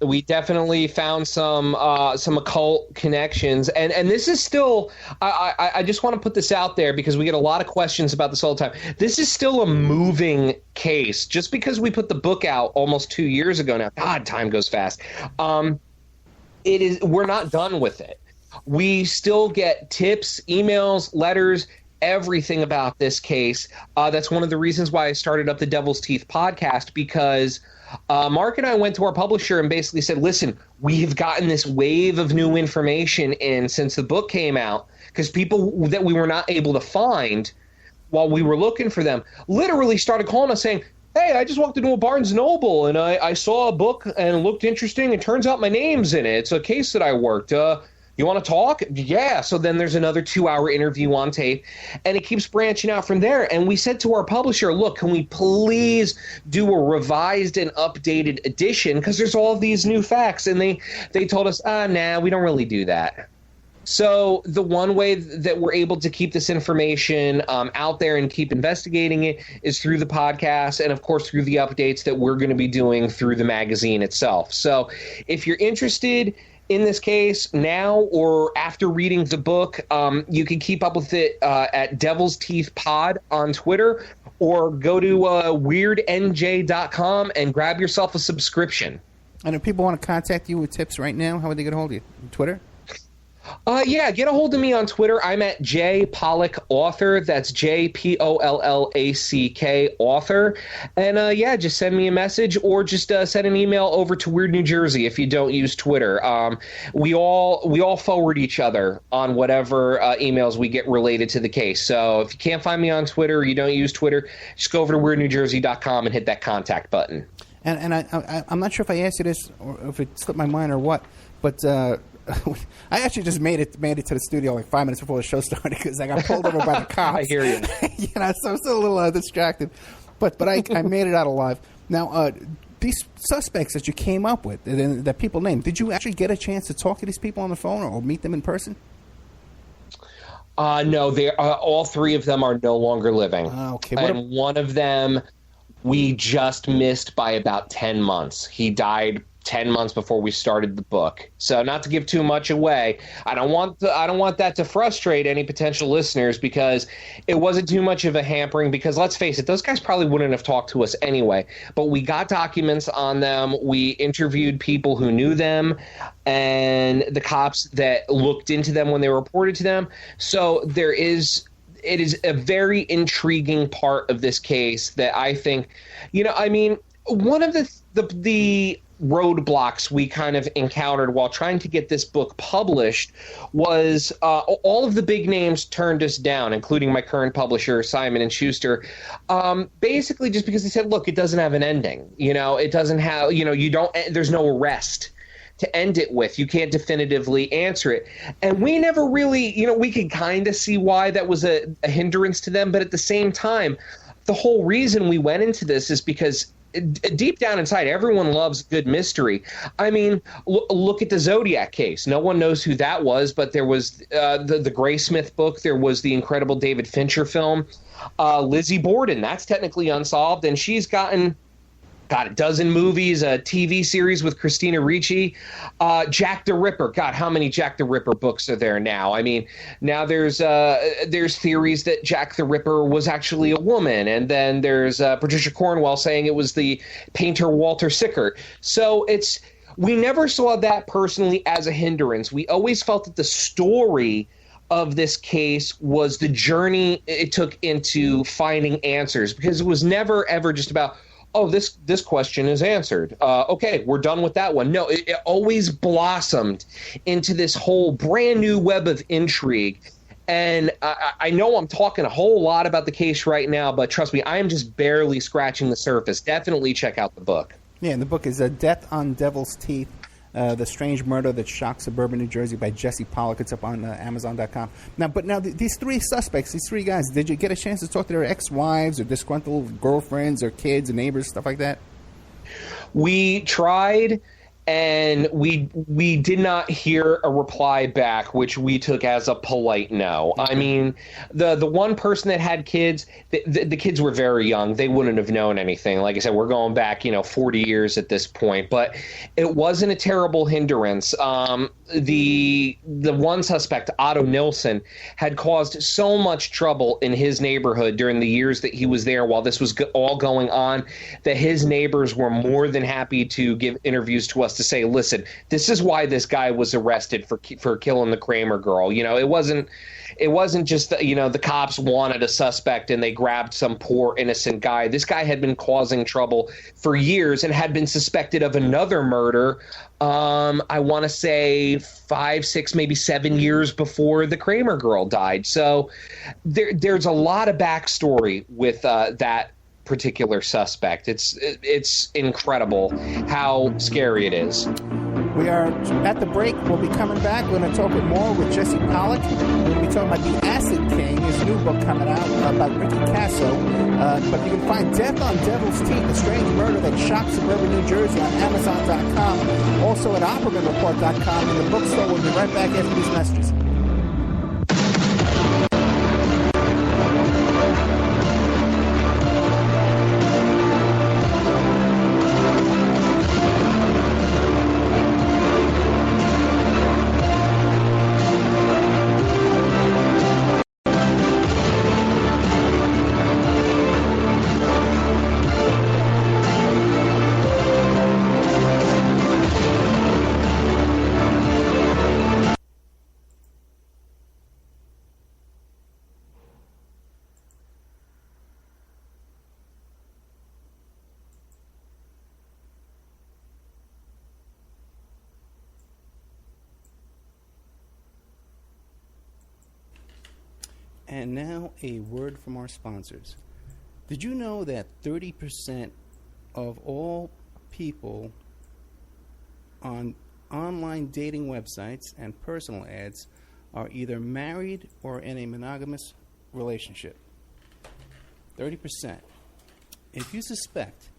We definitely found some occult connections, and this is still. I just want to put this out there because we get a lot of questions about this all the time. This is still a moving case. Just because we put the book out almost 2 years ago now, God, time goes fast. It is. We're not done with it. We still get tips, emails, letters, everything about this case. That's one of the reasons why I started up the Devil's Teeth podcast, because Mark and I went to our publisher and basically said, listen, we have gotten this wave of new information in since the book came out, because people that we were not able to find while we were looking for them literally started calling us saying, hey, I just walked into a Barnes & Noble and I saw a book and it looked interesting. It turns out my name's in it. It's a case that I worked. You want to talk? Yeah. So then there's another 2-hour interview on tape, and it keeps branching out from there. And we said to our publisher, look, can we please do a revised and updated edition? Because there's all these new facts. And they told us, nah, we don't really do that. So the one way that we're able to keep this information out there and keep investigating it is through the podcast, and of course through the updates that we're going to be doing through the magazine itself. So if you're interested in this case now or after reading the book, you can keep up with it at Devil's Teeth Pod on Twitter, or go to weirdnj.com and grab yourself a subscription. And if people want to contact you with tips right now, how would they get a hold of you? Twitter? Yeah, get a hold of me on Twitter. I'm at J Pollack Author. That's JPOLLACK Author. And yeah, just send me a message, or just send an email over to Weird New Jersey if you don't use Twitter. We all forward each other on whatever emails we get related to the case. So if you can't find me on Twitter or you don't use Twitter, just go over to weirdnewjersey.com and hit that contact button. And I'm not sure if I asked you this or if it slipped my mind or what, but I actually just made it to the studio like 5 minutes before the show started because I got pulled over by the cops. I hear you. So I'm still a little distracted, but I made it out alive. Now, these suspects that you came up with, that people named, did you actually get a chance to talk to these people on the phone or meet them in person? No, they all three of them are no longer living. Okay. And one of them we just missed by about 10 months. He died 10 months before we started the book. So not to give too much away, I don't want that to frustrate any potential listeners, because it wasn't too much of a hampering, because let's face it, those guys probably wouldn't have talked to us anyway. But we got documents on them. We interviewed people who knew them and the cops that looked into them when they were reported to them. So it is a very intriguing part of this case that I think, one of the roadblocks we kind of encountered while trying to get this book published was all of the big names turned us down, including my current publisher, Simon & Schuster, basically just because they said, look, it doesn't have an ending. It doesn't have, there's no arrest to end it with. You can't definitively answer it. And we never really, we could kind of see why that was a hindrance to them. But at the same time, the whole reason we went into this is because deep down inside, everyone loves good mystery. I mean, look at the Zodiac case. No one knows who that was, but there was the Graysmith book. There was the incredible David Fincher film. Lizzie Borden, that's technically unsolved, and she's gotten a dozen movies, a TV series with Christina Ricci. Jack the Ripper. God, how many Jack the Ripper books are there now? I mean, now there's theories that Jack the Ripper was actually a woman, and then there's Patricia Cornwell saying it was the painter Walter Sickert. So we never saw that personally as a hindrance. We always felt that the story of this case was the journey it took into finding answers, because it was never ever just about, oh, this question is answered. Okay, we're done with that one. No, it always blossomed into this whole brand new web of intrigue. And I know I'm talking a whole lot about the case right now, but trust me, I am just barely scratching the surface. Definitely check out the book. Yeah, and the book is Death on Devil's Teeth, The Strange Murder That Shocked Suburban New Jersey by Jesse Pollack. It's up on Amazon.com. Now, these three suspects, these three guys, did you get a chance to talk to their ex-wives or disgruntled girlfriends or kids and neighbors, stuff like that? We tried, and we did not hear a reply back, which we took as a polite no. I mean, the one person that had kids, the kids were very young. They wouldn't have known anything. Like I said, we're going back, 40 years at this point, but it wasn't a terrible hindrance. The one suspect, Otto Nilsson, had caused so much trouble in his neighborhood during the years that he was there while this was all going on, that his neighbors were more than happy to give interviews to us to say, listen, this is why this guy was arrested for killing the Kramer girl. It wasn't just the cops wanted a suspect and they grabbed some poor innocent guy. This guy had been causing trouble for years and had been suspected of another murder. I want to say 5, 6, maybe 7 years before the Kramer girl died. So there's a lot of backstory with that particular suspect. It's incredible how scary it is. We are at the break. We'll be coming back. We're going to talk more with Jesse Pollack. We're going to be talking about The Acid King, his new book coming out about Ricky Kasso. But you can find Death on Devil's Teeth, a strange murder that shocked suburban New Jersey on Amazon.com. Also at OppermanReport.com in the bookstore. We'll be right back after these messages. And now a word from our sponsors. Did you know that 30% of all people on online dating websites and personal ads are either married or in a monogamous relationship? 30%. If you suspect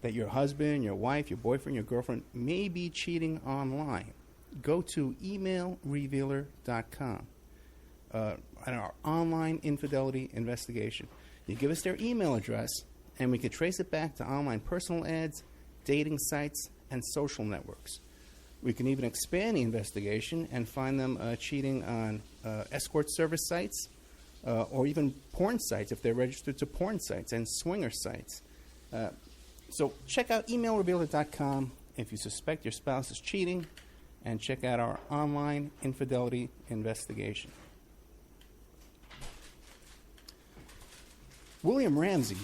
that your husband, your wife, your boyfriend, your girlfriend may be cheating online, go to emailrevealer.com. Our online infidelity investigation. You give us their email address, and we can trace it back to online personal ads, dating sites, and social networks. We can even expand the investigation and find them cheating on escort service sites or even porn sites if they're registered to porn sites and swinger sites. So check out emailrevealer.com if you suspect your spouse is cheating, and check out our online infidelity investigation. William Ramsey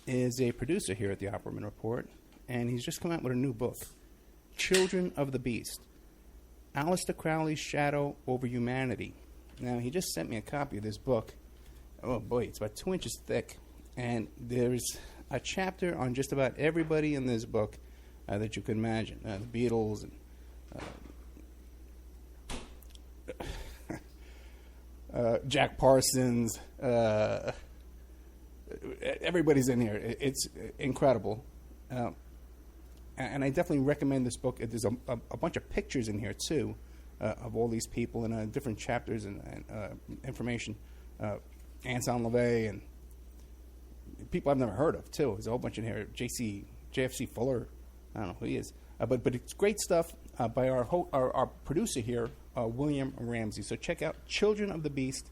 is a producer here at the Opperman Report, and he's just come out with a new book, Children of the Beast, Aleister Crowley's Shadow Over Humanity. Now, he just sent me a copy of this book. Oh, boy, it's about 2 inches thick, and there's a chapter on just about everybody in this book that you can imagine. The Beatles, and Jack Parsons, everybody's in here. It's incredible. And I definitely recommend this book. There's a bunch of pictures in here, too, of all these people and different chapters and information. Anselm LaVey and people I've never heard of, too. There's a whole bunch in here. JFC Fuller. I don't know who he is. But it's great stuff by our producer here, William Ramsey. So check out Children of the Beast,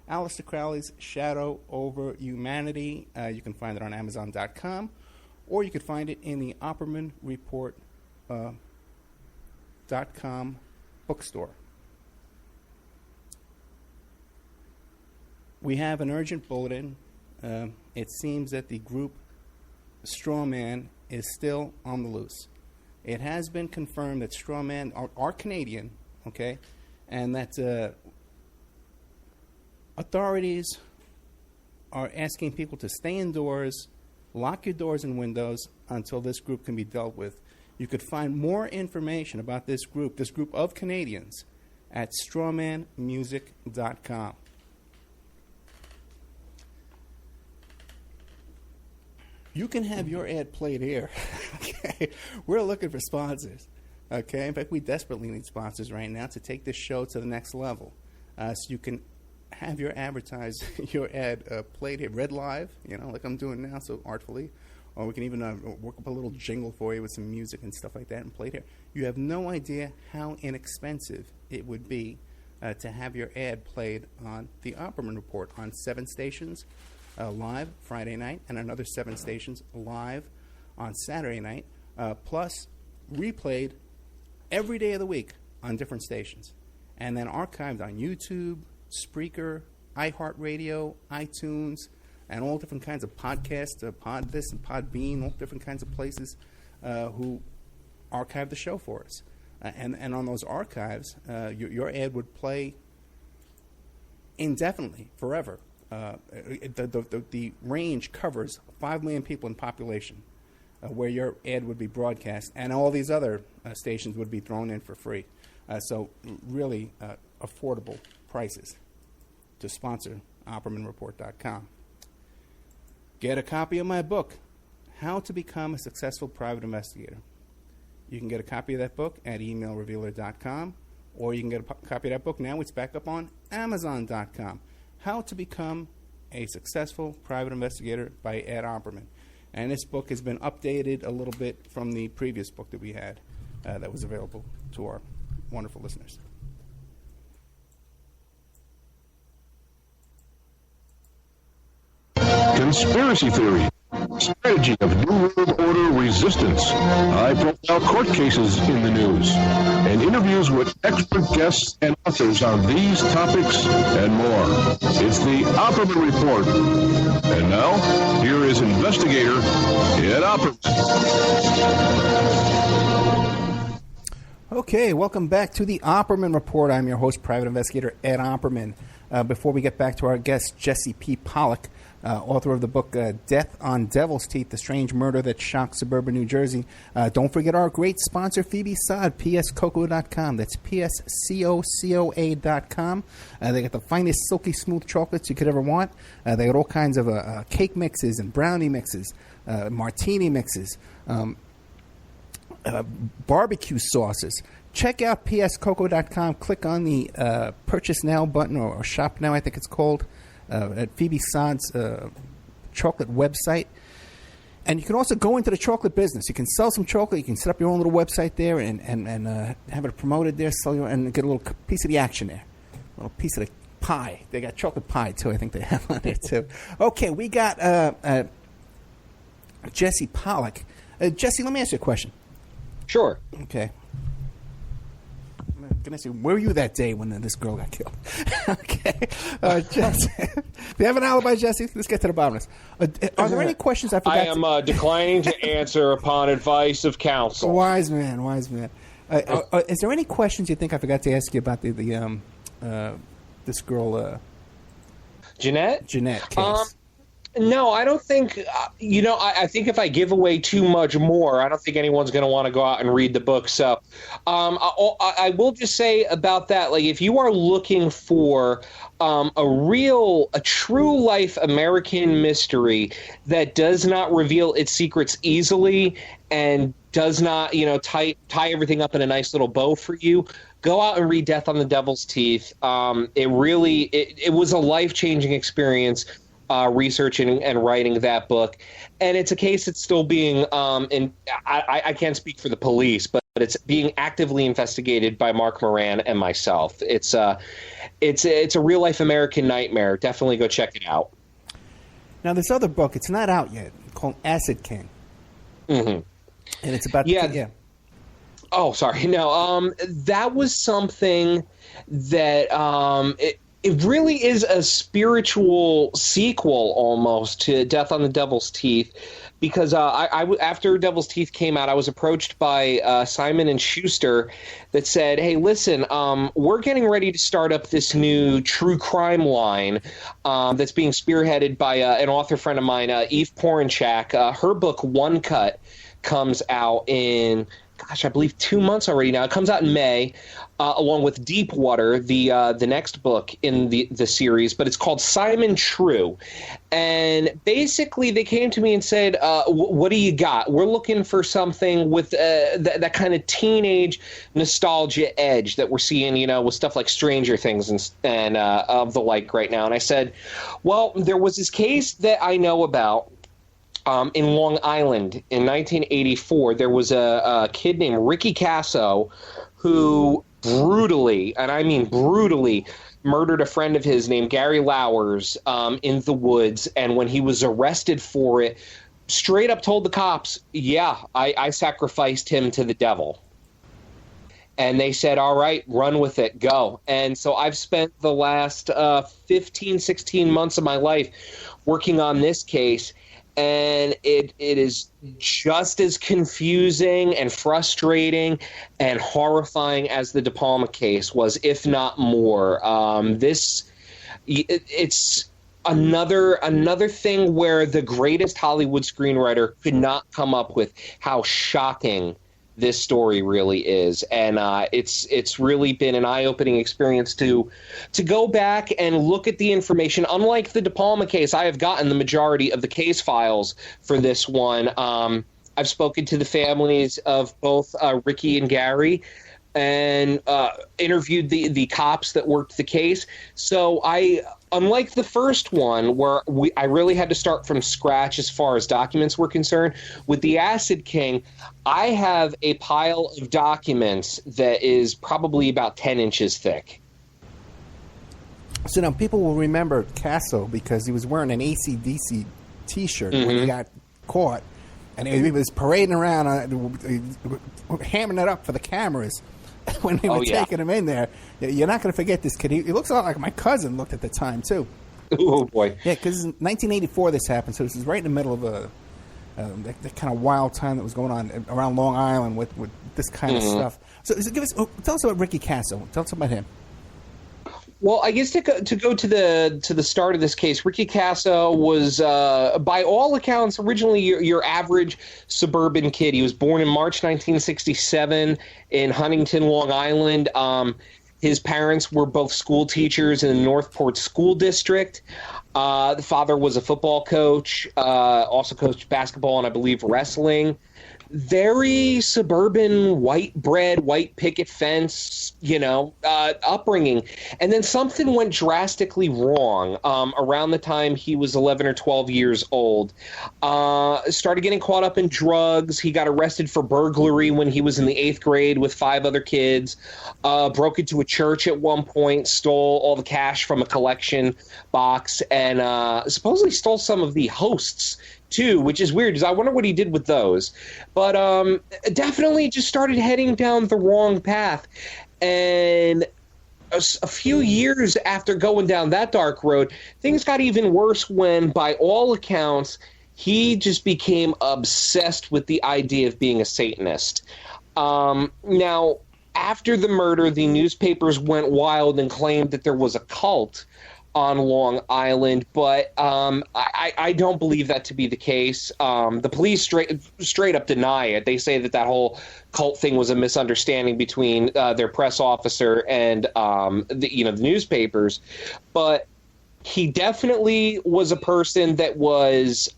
Aleister Crowley's Shadow Over Humanity. You can find it on Amazon.com, or you could find it in the OppermanReport.com bookstore. We have an urgent bulletin. It seems that the group Strawman is still on the loose. It has been confirmed that Strawman are Canadian, okay, and that authorities are asking people to stay indoors, lock your doors and windows until this group can be dealt with. You could find more information about this group of Canadians, at strawmanmusic.com. You can have your ad played here. Okay, we're looking for sponsors. Okay, in fact, we desperately need sponsors right now to take this show to the next level. So you can have your your ad played here, read live, like I'm doing now, so artfully. Or we can even work up a little jingle for you with some music and stuff like that and play it here. You have no idea how inexpensive it would be to have your ad played on the Opperman Report on 7 stations live Friday night and another 7 stations live on Saturday night, plus replayed every day of the week on different stations, and then archived on YouTube, Spreaker, iHeartRadio, iTunes, and all different kinds of podcasts, Pod This and Podbean, all different kinds of places who archive the show for us. And on those archives, your ad would play indefinitely, forever. The range covers 5 million people in population where your ad would be broadcast, and all these other stations would be thrown in for free. So really affordable prices to sponsor OppermanReport.com. Get a copy of my book, How to Become a Successful Private Investigator. You can get a copy of that book at emailrevealer.com, or you can get a copy of that book now. It's back up on Amazon.com. How to Become a Successful Private Investigator by Ed Opperman. And this book has been updated a little bit from the previous book that we had that was available to our wonderful listeners. Conspiracy theory, strategy of New World Order resistance, high-profile court cases in the news, and interviews with expert guests and authors on these topics and more. It's the Opperman Report. And now, here is investigator Ed Opperman. Okay, welcome back to the Opperman Report. I'm your host, Private Investigator Ed Opperman. Before we get back to our guest, Jesse P. Pollack, author of the book Death on Devil's Teeth, The Strange Murder That Shocked Suburban New Jersey. Don't forget our great sponsor, Phoebe Sod, pscocoa.com. That's pscocoa.com. They got the finest silky smooth chocolates you could ever want. They got all kinds of cake mixes and brownie mixes, martini mixes, barbecue sauces. Check out pscocoa.com. Click on the Purchase Now button, or Shop Now, I think it's called, at Phoebe Sod's chocolate website. And you can also go into the chocolate business. You can sell some chocolate. You can set up your own little website there and have it promoted there, sell your, and get a little piece of the action there. A little piece of the pie. They got chocolate pie, too, I think they have on there, too. Okay, we got Jesse Pollack. Jesse, let me ask you a question. Sure. Okay. Can I say, where were you that day when this girl got killed? Okay. Jesse, do you have an alibi, Jesse? Let's get to the bottom of this. Are there any questions I forgot? I am declining to answer upon advice of counsel. Wise man, wise man. Is there any questions you think I forgot to ask you about this girl, Jeanette? Jeanette case? No, I don't think, I think if I give away too much more, I don't think anyone's going to want to go out and read the book. So I will just say about that, like, if you are looking for a true life American mystery that does not reveal its secrets easily and does not, tie everything up in a nice little bow for you, go out and read Death on the Devil's Teeth. It was a life-changing experience. Researching and writing that book, and it's a case that's still being I can't speak for the police, but it's being actively investigated by Mark Moran and myself. It's a real life American nightmare. Definitely go check it out. Now, this other book, it's not out yet, called Acid King. Mm-hmm. And it's about Oh, sorry. No, that was something that it really is a spiritual sequel almost to Death on the Devil's Teeth, because after Devil's Teeth came out, I was approached by Simon & Schuster that said, hey, listen, we're getting ready to start up this new true crime line that's being spearheaded by an author friend of mine, Eve Porenchak. Her book, One Cut, comes out in I believe 2 months already now. It comes out in May, along with Deepwater, the next book in the series, but it's called Simon True. And basically they came to me and said, what do you got? We're looking for something with that kind of teenage nostalgia edge that we're seeing, with stuff like Stranger Things and of the like right now. And I said, well, there was this case that I know about in Long Island in 1984. There was a kid named Ricky Kasso who brutally, and I mean brutally, murdered a friend of his named Gary Lauwers in the woods. And when he was arrested for it, straight up told the cops, yeah, I sacrificed him to the devil. And they said, all right, run with it, go. And so I've spent the last 15, 16 months of my life working on this case. And it is just as confusing and frustrating and horrifying as the De Palma case was, if not more. It's another thing where the greatest Hollywood screenwriter could not come up with how shocking this story really is. And it's really been an eye-opening experience to go back and look at the information. Unlike the De Palma case, I have gotten the majority of the case files for this one. I've spoken to the families of both Ricky and Gary and interviewed the cops that worked the case. So unlike the first one, where I really had to start from scratch as far as documents were concerned, with the Acid King, I have a pile of documents that is probably about 10 inches thick. So now people will remember Kasso because he was wearing an AC/DC T-shirt when he got caught, and he was parading around, hammering it up for the cameras when they were taking him in there. You're not going to forget this kid. He looks a lot like my cousin looked at the time, too. Oh, boy. Yeah, because in 1984 this happened, so this is right in the middle of the kind of wild time that was going on around Long Island with this kind of stuff. So tell us about Ricky Kasso. Tell us about him. Well, I guess to go to the start of this case, Ricky Kasso was, by all accounts, originally your average suburban kid. He was born in March 1967 in Huntington, Long Island. His parents were both school teachers in the Northport School District. The father was a football coach, also coached basketball and I believe wrestling. Very suburban, white bread, white picket fence, upbringing. And then something went drastically wrong around the time he was 11 or 12 years old. Started getting caught up in drugs. He got arrested for burglary when he was in the 8th grade with 5 other kids. Broke into a church at one point, stole all the cash from a collection box, and supposedly stole some of the hosts too, which is weird, because I wonder what he did with those. But definitely just started heading down the wrong path. And a few years after going down that dark road, things got even worse when, by all accounts, he just became obsessed with the idea of being a Satanist. Now, after the murder, the newspapers went wild and claimed that there was a cult on Long Island, but I don't believe that to be the case. The police straight up deny it. They say that whole cult thing was a misunderstanding between their press officer and the newspapers. But he definitely was a person that was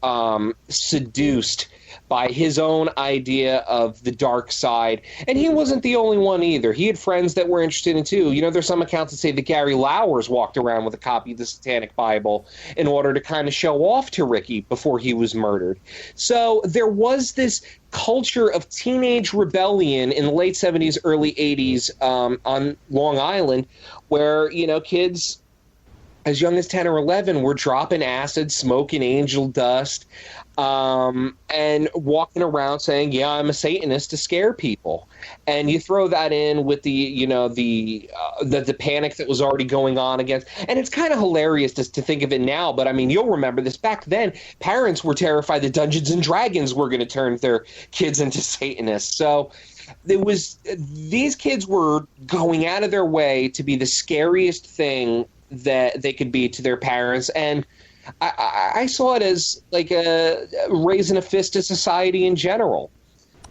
seduced by his own idea of the dark side. And he wasn't the only one either. He had friends that were interested in too. There's some accounts that say that Gary Lauwers walked around with a copy of the Satanic Bible in order to kind of show off to Ricky before he was murdered. So there was this culture of teenage rebellion in the late 70s, early 80s on Long Island where, kids as young as 10 or 11 were dropping acid, smoking angel dust, and walking around saying, yeah, I'm a Satanist, to scare people. And you throw that in with the panic that was already going on against. And it's kind of hilarious to think of it now, but I mean, you'll remember this. Back then, parents were terrified that Dungeons and Dragons were going to turn their kids into Satanists. So these kids were going out of their way to be the scariest thing that they could be to their parents. And I saw it as like raising a fist to society in general.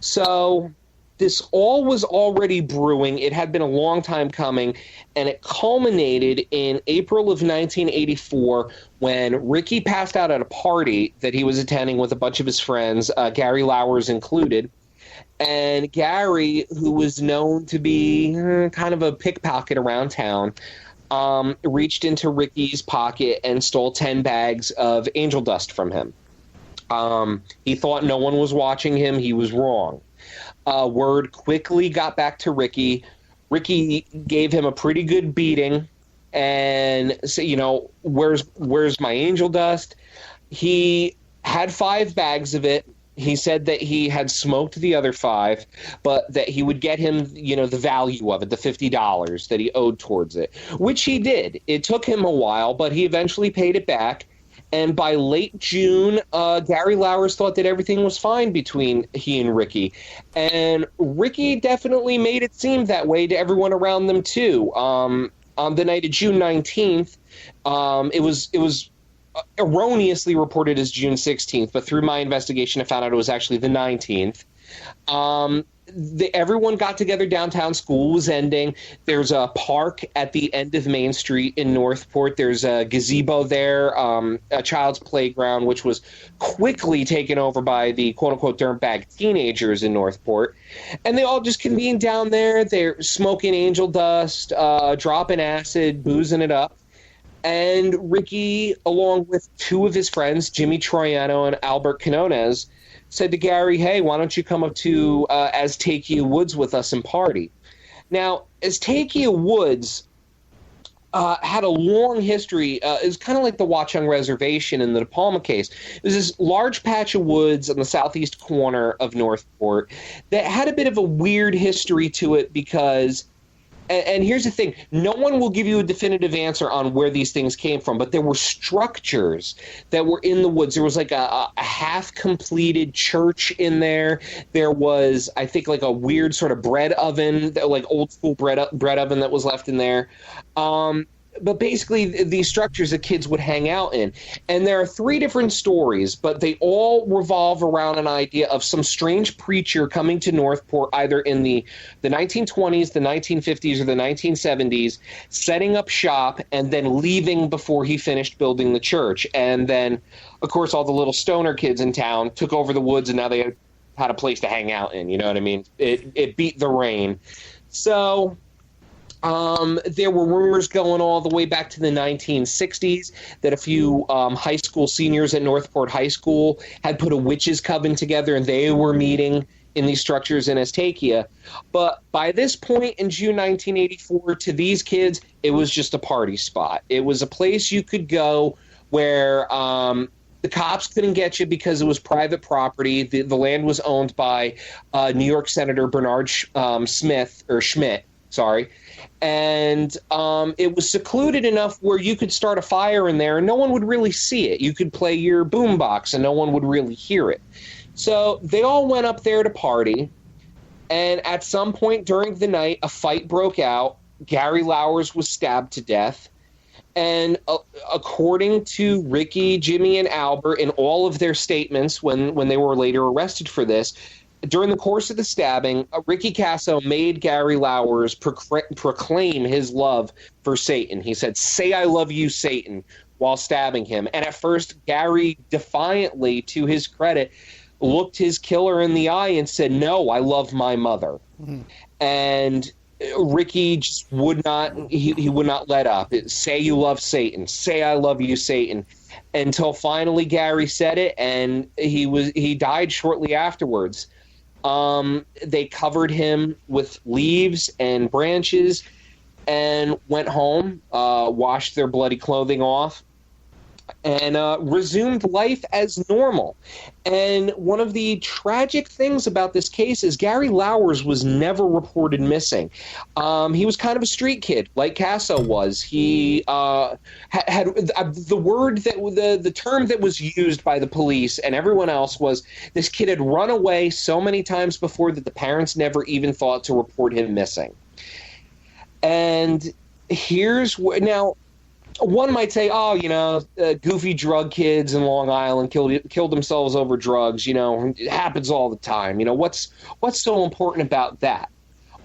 So this all was already brewing. It had been a long time coming, and it culminated in April of 1984 when Ricky passed out at a party that he was attending with a bunch of his friends, Gary Lauwers included. And Gary, who was known to be kind of a pickpocket around town, reached into Ricky's pocket and stole 10 bags of angel dust from him. He thought no one was watching him. He was wrong. Word quickly got back to Ricky. Ricky gave him a pretty good beating and said, where's my angel dust? He had 5 bags of it. He said that he had smoked the other 5, but that he would get him, the value of it, the $50 that he owed towards it, which he did. It took him a while, but he eventually paid it back. And by late June, Gary Lauwers thought that everything was fine between he and Ricky. And Ricky definitely made it seem that way to everyone around them, too. On the night of June 19th, it was erroneously reported as June 16th, but through my investigation, I found out it was actually the 19th. Everyone got together downtown. School was ending. There's a park at the end of Main Street in Northport. There's a gazebo there, a child's playground, which was quickly taken over by the quote-unquote dirtbag teenagers in Northport. And they all just convened down there. They're smoking angel dust, dropping acid, boozing it up. And Ricky, along with 2 of his friends, Jimmy Troiano and Albert Quinones, said to Gary, hey, why don't you come up to Aztecia Woods with us and party? Now, Aztecia Woods had a long history. It was kind of like the Watchung Reservation in the De Palma case. It was this large patch of woods on the southeast corner of Northport that had a bit of a weird history to it because... And here's the thing, no one will give you a definitive answer on where these things came from, but there were structures that were in the woods. There was like a half-completed church in there. There was, I think, like a weird sort of bread oven, like old-school bread oven that was left in there. But basically, these structures that kids would hang out in. And there are 3 different stories, but they all revolve around an idea of some strange preacher coming to Northport either in the 1920s, the 1950s, or the 1970s, setting up shop, and then leaving before he finished building the church. And then, of course, all the little stoner kids in town took over the woods, and now they had a place to hang out in. You know what I mean? It beat the rain. So... there were rumors going all the way back to the 1960s that a few high school seniors at Northport High School had put a witches' coven together and they were meeting in these structures in Aztecia. But by this point in June 1984, to these kids, it was just a party spot. It was a place you could go where the cops couldn't get you because it was private property. The land was owned by New York Senator Bernard Schmidt. And it was secluded enough where you could start a fire in there and no one would really see it. You could play your boombox and no one would really hear it. So they all went up there to party. And at some point during the night, a fight broke out. Gary Lauwers was stabbed to death. And according to Ricky, Jimmy, and Albert in all of their statements when they were later arrested for this, during the course of the stabbing, Ricky Kasso made Gary Lauwers proclaim his love for Satan. He said, "Say I love you, Satan," while stabbing him. And at first, Gary defiantly, to his credit, looked his killer in the eye and said, "No, I love my mother." Mm-hmm. And Ricky just would not, he would not let up. Say you love Satan. Say I love you, Satan. Until finally Gary said it, and he died shortly afterwards. They covered him with leaves and branches and went home, washed their bloody clothing off, and resumed life as normal. And one of the tragic things about this case is Gary Lauwers was never reported missing. He was kind of a street kid, like Kasso was. He had the word that the term that was used by the police and everyone else was this kid had run away so many times before that the parents never even thought to report him missing. And here's where now. one might say, oh, goofy drug kids in Long Island killed themselves over drugs. It happens all the time. What's so important about that?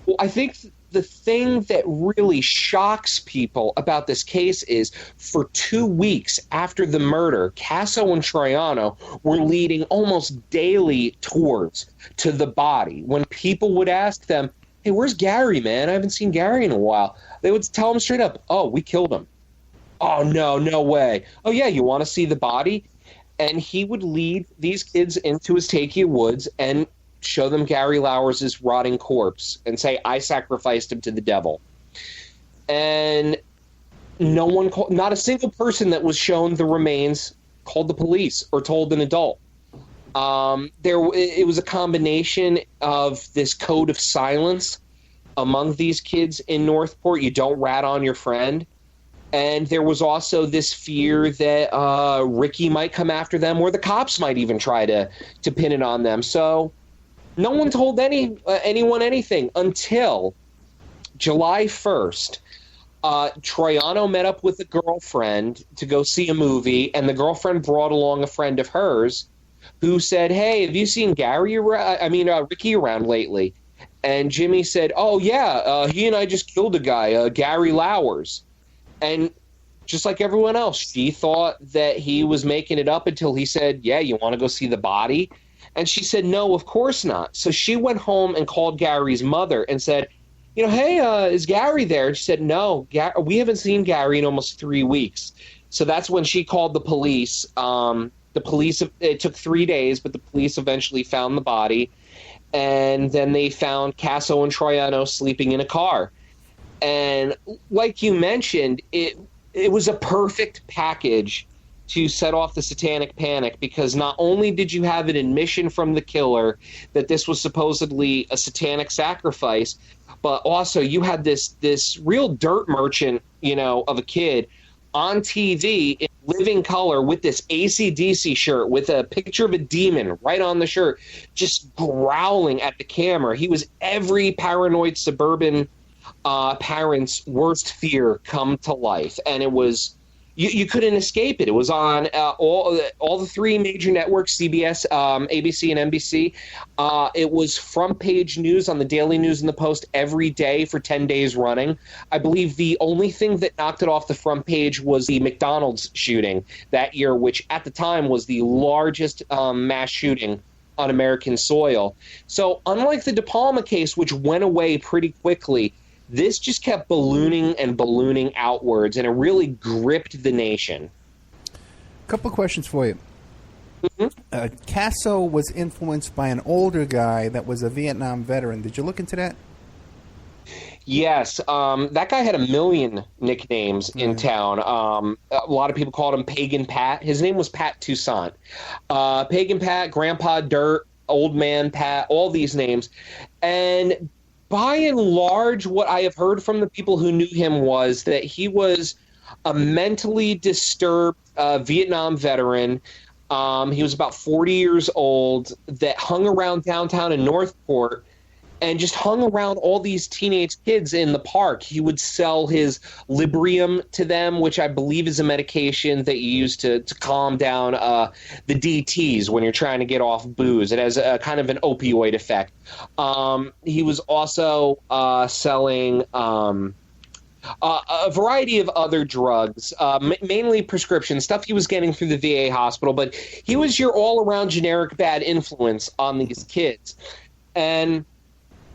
Well, I think the thing that really shocks people about this case is for 2 weeks after the murder, Kasso and Troiano were leading almost daily tours to the body. When people would ask them, hey, where's Gary, man? I haven't seen Gary in a while. They would tell them straight up, oh, we killed him. Oh, no way. Oh, yeah, you want to see the body? And he would lead these kids into his Takia Woods and show them Gary Lauwers' rotting corpse and say, I sacrificed him to the devil. And not a single person that was shown the remains called the police or told an adult. It was a combination of this code of silence among these kids in Northport. You don't rat on your friend. And there was also this fear that Ricky might come after them, or the cops might even try to pin it on them. So no one told anyone anything until July 1st. Troiano met up with a girlfriend to go see a movie, and the girlfriend brought along a friend of hers who said, hey, have you seen Ricky around lately? And Jimmy said, oh, yeah, he and I just killed a guy, Gary Lauwers. And just like everyone else, she thought that he was making it up until he said, yeah, you want to go see the body? And she said, no, of course not. So she went home and called Gary's mother and said, hey, is Gary there? And she said, no, we haven't seen Gary in almost 3 weeks. So that's when she called the police. It took 3 days, but the police eventually found the body. And then they found Kasso and Troiano sleeping in a car. And like you mentioned, it was a perfect package to set off the satanic panic, because not only did you have an admission from the killer that this was supposedly a satanic sacrifice, but also you had this real dirt merchant, of a kid on TV in living color with this AC/DC shirt with a picture of a demon right on the shirt, just growling at the camera. He was every paranoid suburban parent's worst fear come to life, and it was you couldn't escape it. It was on all the three major networks, CBS, ABC, and NBC. It was front page news on the Daily News and the Post every day for 10 days running. I believe the only thing that knocked it off the front page was the McDonald's shooting that year, which at the time was the largest mass shooting on American soil. So unlike the De Palma case, which went away pretty quickly, this just kept ballooning and ballooning outwards, and it really gripped the nation. Couple of questions for you. Mm-hmm. Kasso was influenced by an older guy that was a Vietnam veteran. Did you look into that? Yes. That guy had a million nicknames in town. A lot of people called him Pagan Pat. His name was Pat Toussaint. Pagan Pat, Grandpa Dirt, Old Man Pat, all these names. And by and large, what I have heard from the people who knew him was that he was a mentally disturbed Vietnam veteran. He was about 40 years old, that hung around downtown in Northport and just hung around all these teenage kids in the park. He would sell his Librium to them, which I believe is a medication that you use to calm down the DTs when you're trying to get off booze. It has a kind of an opioid effect. He was also selling a variety of other drugs, mainly prescription stuff he was getting through the VA hospital, but he was your all-around generic bad influence on these kids. And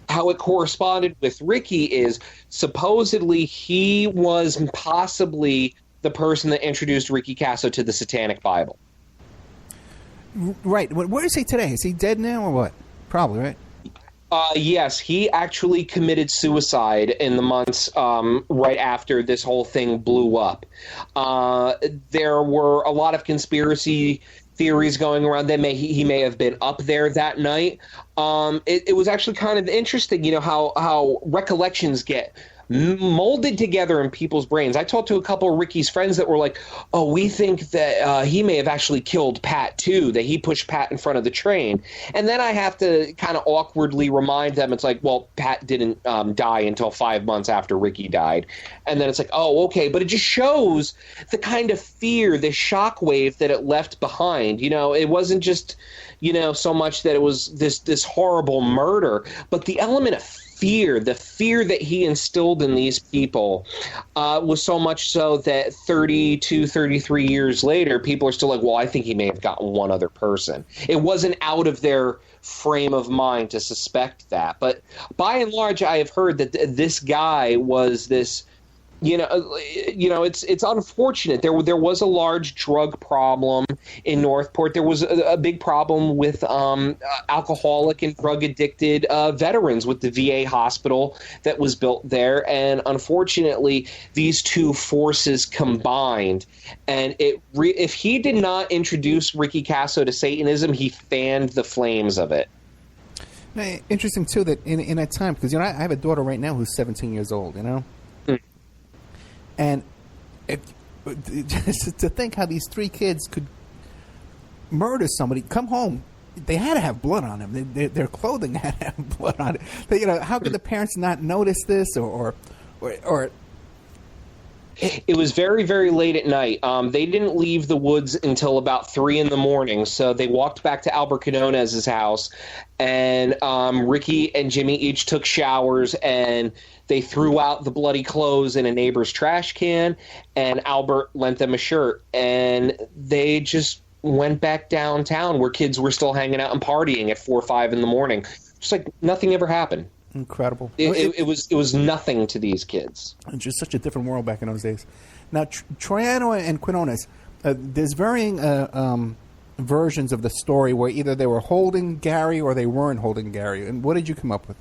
how it corresponded with Ricky is supposedly he was possibly the person that introduced Ricky Kasso to the Satanic Bible. Right. Where is he today? Is he dead now or what? Probably, right? Yes, he actually committed suicide in the months right after this whole thing blew up. There were a lot of conspiracy theories going around that he may have been up there that night. It was actually kind of interesting, how recollections get molded together in people's brains. I talked to a couple of Ricky's friends that were like, oh, we think that he may have actually killed Pat too, that he pushed Pat in front of the train. And then I have to kind of awkwardly remind them, it's like, well, Pat didn't die until 5 months after Ricky died. And then it's like, oh, okay. But it just shows the kind of fear, the shockwave that it left behind. You know, it wasn't just, you know, so much that it was this horrible murder, but the element of fear, the fear that he instilled in these people was so much so that 32, 33 years later, people are still like, well, I think he may have gotten one other person. It wasn't out of their frame of mind to suspect that. But by and large, I have heard that this guy was this, you know, it's unfortunate. There was a large drug problem in Northport. There was a big problem with alcoholic and drug addicted veterans with the VA hospital that was built there. And unfortunately, these two forces combined. And if he did not introduce Ricky Kasso to Satanism, he fanned the flames of it. Interesting too that in that time, because you know I have a daughter right now who's 17 years old. You know. And just to think how these three kids could murder somebody, come home, they had to have blood on them. Their clothing had to have blood on it. But, you know, how could the parents not notice this or It was very, very late at night. They didn't leave the woods until about 3 a.m, so they walked back to Albert Quinonez's house, and Ricky and Jimmy each took showers, and they threw out the bloody clothes in a neighbor's trash can, and Albert lent them a shirt, and they just went back downtown where kids were still hanging out and partying at 4 or 5 in the morning. Just like nothing ever happened. Incredible. It was nothing to these kids. It's just such a different world back in those days. Now, Troiano and Quinonez, there's varying versions of the story where either they were holding Gary or they weren't holding Gary. And what did you come up with?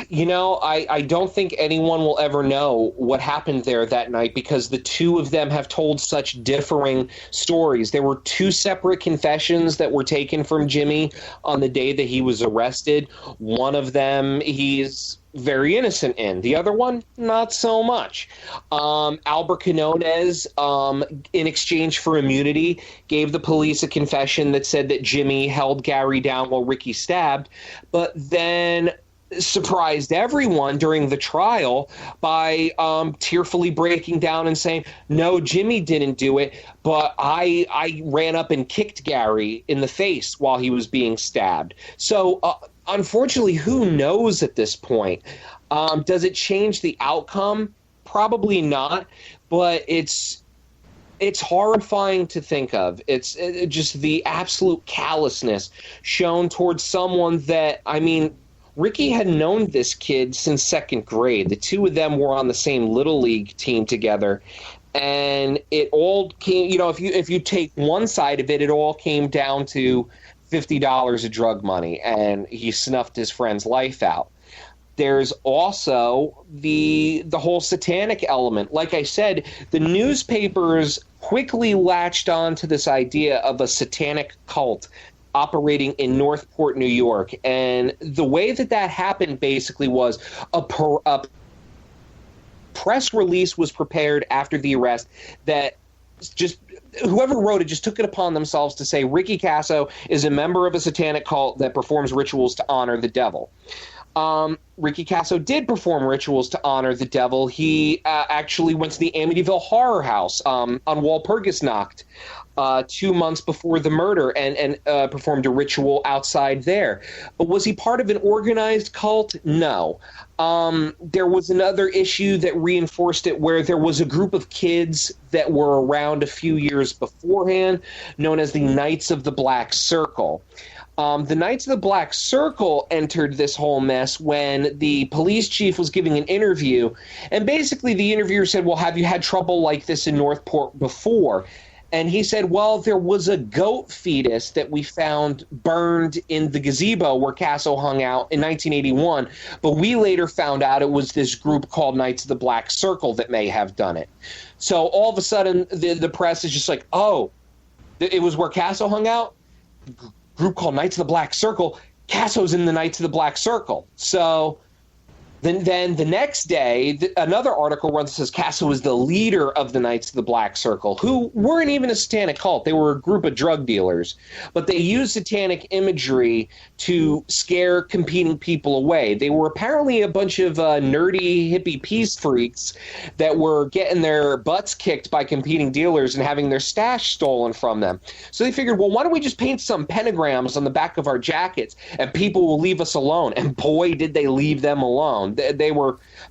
You know, I don't think anyone will ever know what happened there that night because the two of them have told such differing stories. There were 2 separate confessions that were taken from Jimmy on the day that he was arrested. One of them he's very innocent in. The other one, not so much. Albert Quinonez, in exchange for immunity, gave the police a confession that said that Jimmy held Gary down while Ricky stabbed, but then surprised everyone during the trial by tearfully breaking down and saying, no, Jimmy didn't do it, but I ran up and kicked Gary in the face while he was being stabbed. So unfortunately, who knows at this point? Does it change the outcome? Probably not, but it's horrifying to think of. It's just the absolute callousness shown towards someone that, I mean, Ricky had known this kid since 2nd grade. The two of them were on the same Little League team together. And it all came, you know, if you take one side of it, it all came down to $50 of drug money. And he snuffed his friend's life out. There's also the whole satanic element. Like I said, the newspapers quickly latched on to this idea of a satanic cult operating in Northport, New York. And the way that happened basically was a press release was prepared after the arrest that just whoever wrote it just took it upon themselves to say Ricky Kasso is a member of a satanic cult that performs rituals to honor the devil. Ricky Kasso did perform rituals to honor the devil. He actually went to the Amityville Horror House on Walpurgisnacht 2 months before the murder and performed a ritual outside there. But was he part of an organized cult? No. There was another issue that reinforced it where there was a group of kids that were around a few years beforehand known as the Knights of the Black Circle. The Knights of the Black Circle entered this whole mess when the police chief was giving an interview. And basically the interviewer said, well, have you had trouble like this in Northport before? And he said, well, there was a goat fetus that we found burned in the gazebo where Kasso hung out in 1981. But we later found out it was this group called Knights of the Black Circle that may have done it. So all of a sudden, the press is just like, oh, it was where Kasso hung out? Group called Knights of the Black Circle. Kasso's in the Knights of the Black Circle. So Then the next day, another article runs that says Kasso was the leader of the Knights of the Black Circle, who weren't even a satanic cult. They were a group of drug dealers, but they used satanic imagery to scare competing people away. They were apparently a bunch of nerdy hippie peace freaks that were getting their butts kicked by competing dealers and having their stash stolen from them. So they figured, well, why don't we just paint some pentagrams on the back of our jackets and people will leave us alone? And boy, did they leave them alone.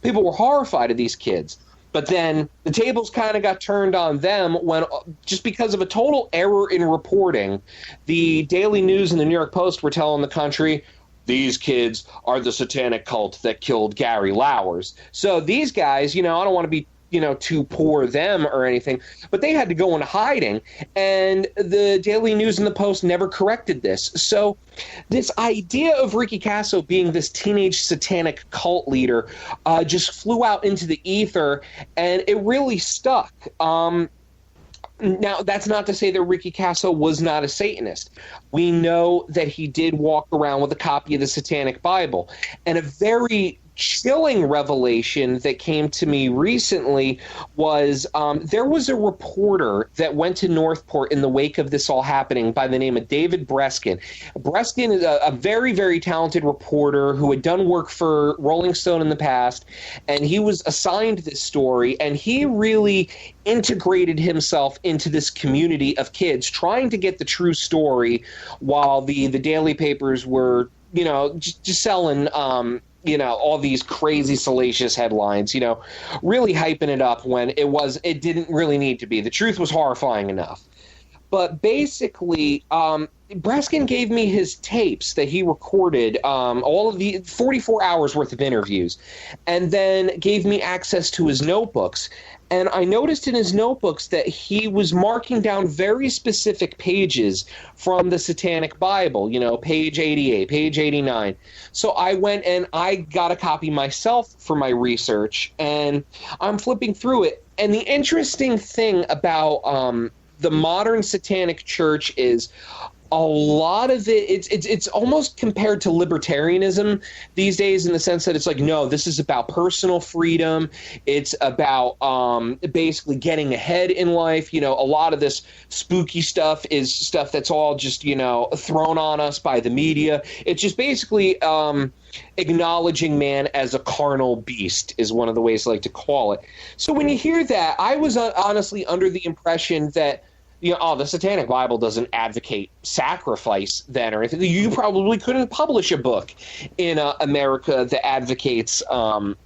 People were horrified of these kids. But then the tables kind of got turned on them when, just because of a total error in reporting, the Daily News and the New York Post were telling the country, these kids are the satanic cult that killed Gary Lauwers. So these guys, I don't want to be to pour them or anything, but they had to go into hiding, and the Daily News and the Post never corrected this. So this idea of Ricky Kasso being this teenage satanic cult leader just flew out into the ether, and it really stuck. Now, that's not to say that Ricky Kasso was not a Satanist. We know that he did walk around with a copy of the Satanic Bible, and a very chilling revelation that came to me recently was there was a reporter that went to Northport in the wake of this all happening by the name of David Breskin. Breskin is a very, very talented reporter who had done work for Rolling Stone in the past, and he was assigned this story, and he really integrated himself into this community of kids trying to get the true story while the daily papers were, just selling all these crazy salacious headlines, really hyping it up when it didn't really need to be. The truth was horrifying enough. But basically, Breskin gave me his tapes that he recorded, all of the 44 hours worth of interviews, and then gave me access to his notebooks. And I noticed in his notebooks that he was marking down very specific pages from the Satanic Bible, page 88, page 89. So I went and I got a copy myself for my research, and I'm flipping through it. And the interesting thing about the modern Satanic Church is a lot of it's almost compared to libertarianism these days, in the sense that it's like, no, this is about personal freedom. It's about basically getting ahead in life. A lot of this spooky stuff is stuff that's all just, thrown on us by the media. It's just basically acknowledging man as a carnal beast is one of the ways I like to call it. So when you hear that, I was honestly under the impression that, the Satanic Bible doesn't advocate sacrifice then or anything. You probably couldn't publish a book in America that advocates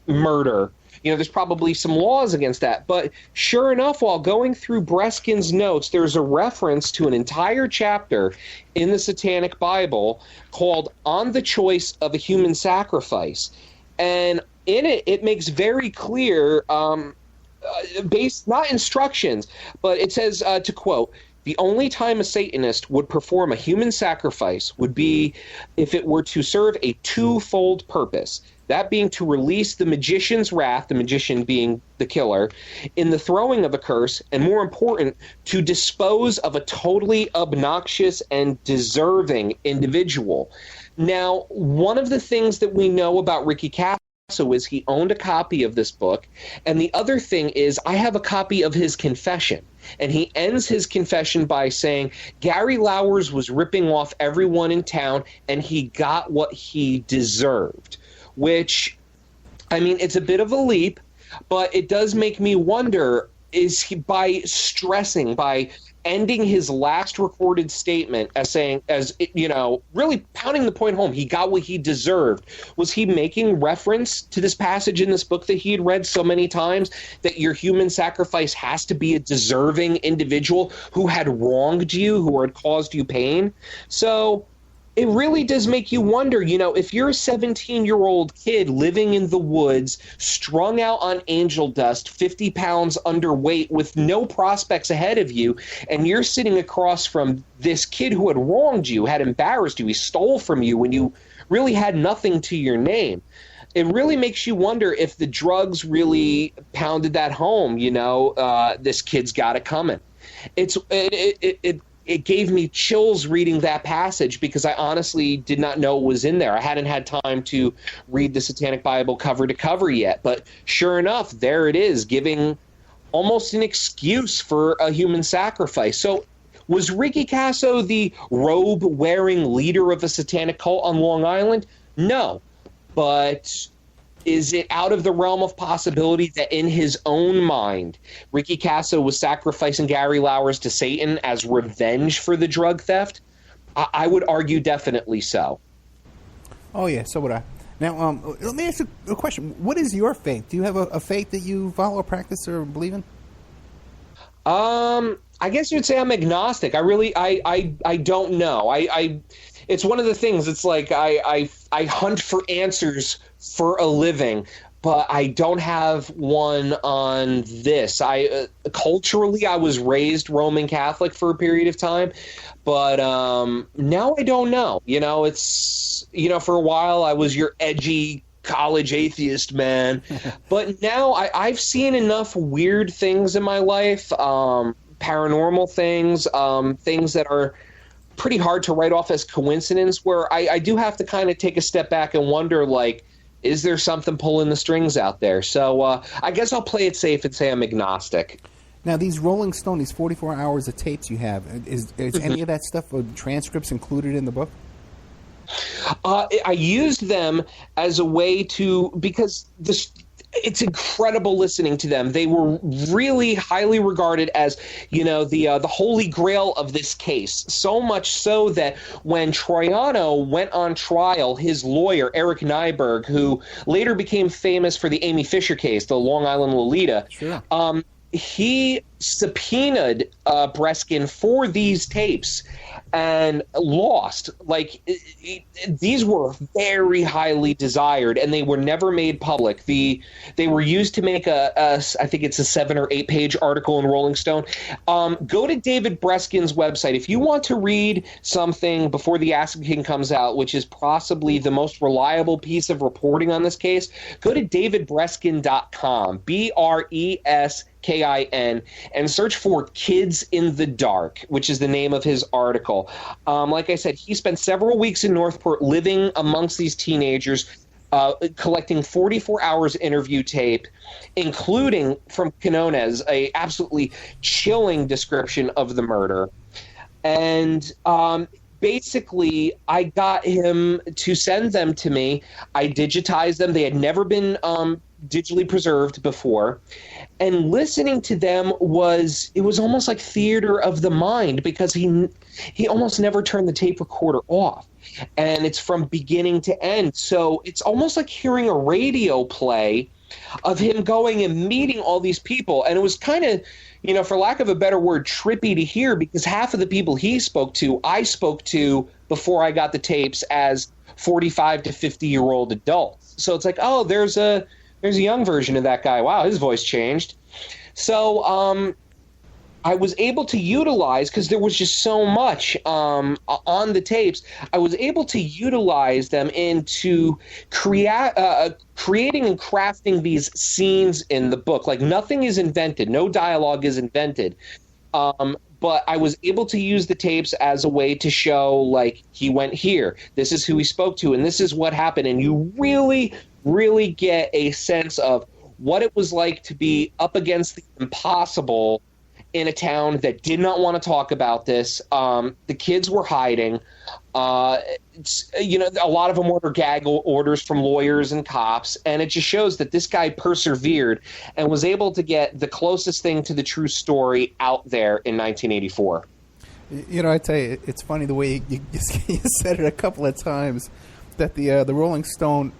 murder. There's probably some laws against that. But sure enough, while going through Breskin's notes, there's a reference to an entire chapter in the Satanic Bible called On the Choice of a Human Sacrifice. And in it, it makes very clear based, not instructions, but it says, to quote, the only time a Satanist would perform a human sacrifice would be if it were to serve a twofold purpose, that being to release the magician's wrath, the magician being the killer, in the throwing of a curse, and more important, to dispose of a totally obnoxious and deserving individual. Now, one of the things that we know about Ricky Kasso is he owned a copy of this book, and the other thing is I have a copy of his confession, and he ends his confession by saying Gary Lauwers was ripping off everyone in town and he got what he deserved, which, I mean, it's a bit of a leap, but it does make me wonder, is he, by ending his last recorded statement as saying, really pounding the point home, he got what he deserved, was he making reference to this passage in this book that he had read so many times, that your human sacrifice has to be a deserving individual who had wronged you, who had caused you pain? So it really does make you wonder, if you're a 17-year-old kid living in the woods, strung out on angel dust, 50 pounds underweight, with no prospects ahead of you, and you're sitting across from this kid who had wronged you, had embarrassed you, he stole from you when you really had nothing to your name. It really makes you wonder if the drugs really pounded that home, this kid's got it coming. It it gave me chills reading that passage because I honestly did not know it was in there. I hadn't had time to read the Satanic Bible cover to cover yet, but sure enough, there it is, giving almost an excuse for a human sacrifice. So was Ricky Kasso the robe-wearing leader of a satanic cult on Long Island? No. But is it out of the realm of possibility that in his own mind, Ricky Kasso was sacrificing Gary Lauwers to Satan as revenge for the drug theft? I would argue definitely so. Oh, yeah, so would I. Now, let me ask you a question. What is your faith? Do you have a faith that you follow or practice or believe in? I guess you'd say I'm agnostic. I don't know. It's one of the things. It's like I hunt for answers for a living, but I don't have one on this. Culturally, I was raised Roman Catholic for a period of time, but now I don't know. It's for a while I was your edgy college atheist man, but now I've seen enough weird things in my life, paranormal things, things that are pretty hard to write off as coincidence, where I do have to kind of take a step back and wonder, like, is there something pulling the strings out there? So I guess I'll play it safe and say I'm agnostic. Now, these Rolling Stone, these 44 hours of tapes you have, is any of that stuff or transcripts included in the book? I used them as a way to, because it's incredible listening to them. They were really highly regarded as, the holy grail of this case. So much so that when Troiano went on trial, his lawyer, Eric Nyberg, who later became famous for the Amy Fisher case, the Long Island Lolita, sure. He subpoenaed Breskin for these tapes and lost. Like, these were very highly desired, and they were never made public. They were used to make I think it's a 7 or 8 page article in Rolling Stone. Go to David Breskin's website if you want to read something before the Acid King comes out, which is possibly the most reliable piece of reporting on this case. Go to davidbreskin.com, BRESKIN, and search for Kids in the Dark, which is the name of his article. Like I said, he spent several weeks in Northport living amongst these teenagers, collecting 44 hours interview tape, including from Quinones, a absolutely chilling description of the murder. And basically, I got him to send them to me. I digitized them. They had never been digitally preserved before. And listening to them was almost like theater of the mind, because he almost never turned the tape recorder off. And it's from beginning to end. So it's almost like hearing a radio play of him going and meeting all these people. And it was kind of, for lack of a better word, trippy to hear, because half of the people he spoke to, I spoke to before I got the tapes as 45 to 50-year-old adults. So it's like, oh, there's a young version of that guy. Wow, his voice changed. So I was able to utilize, because there was just so much on the tapes, I was able to utilize them into creating and crafting these scenes in the book. Like, nothing is invented. No dialogue is invented. But I was able to use the tapes as a way to show, like, he went here, this is who he spoke to, and this is what happened. And you really, really get a sense of what it was like to be up against the impossible in a town that did not want to talk about this. The kids were hiding. A lot of them were gag orders from lawyers and cops, and it just shows that this guy persevered and was able to get the closest thing to the true story out there in 1984. I tell you, it's funny the way you said it a couple of times, that the Rolling Stone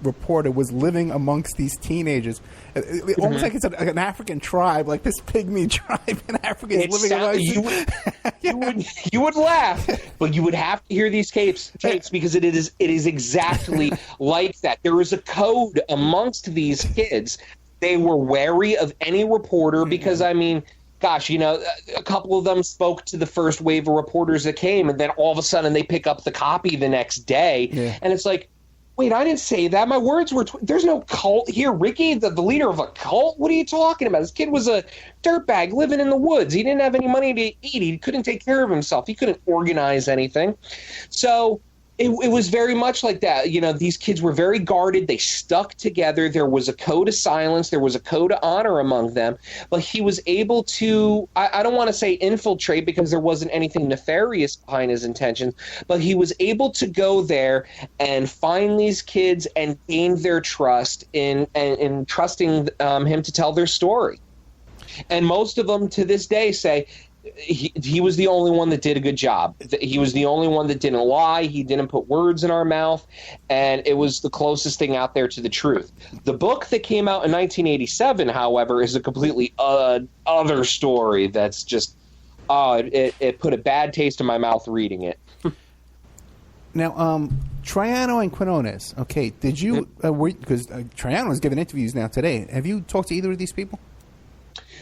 reporter was living amongst these teenagers. Almost like it's an African tribe, like this pygmy tribe in Africa is living amongst. You would laugh, but you would have to hear these tapes because it is exactly like that. There is a code amongst these kids. They were wary of any reporter because, I mean, gosh, a couple of them spoke to the first wave of reporters that came, and then all of a sudden they pick up the copy the next day. Yeah. And it's like, Wait, I didn't say that. My words were, there's no cult here, Ricky, the leader of a cult? What are you talking about? This kid was a dirtbag living in the woods. He didn't have any money to eat. He couldn't take care of himself. He couldn't organize anything. So it was very much like that. You know, these kids were very guarded. They stuck together. There was a code of silence. There was a code of honor among them. But he was able to, I don't want to say infiltrate because there wasn't anything nefarious behind his intentions, but he was able to go there and find these kids and gain their trust in trusting him to tell their story. And most of them to this day say, he was the only one that did a good job. He was the only one that didn't lie. He didn't put words in our mouth. And it was the closest thing out there to the truth. The book that came out in 1987, however, is a completely other story that's just, it put a bad taste in my mouth reading it. Now, Triano and Quinones, okay, did you, because Triano is giving interviews now today. Have you talked to either of these people?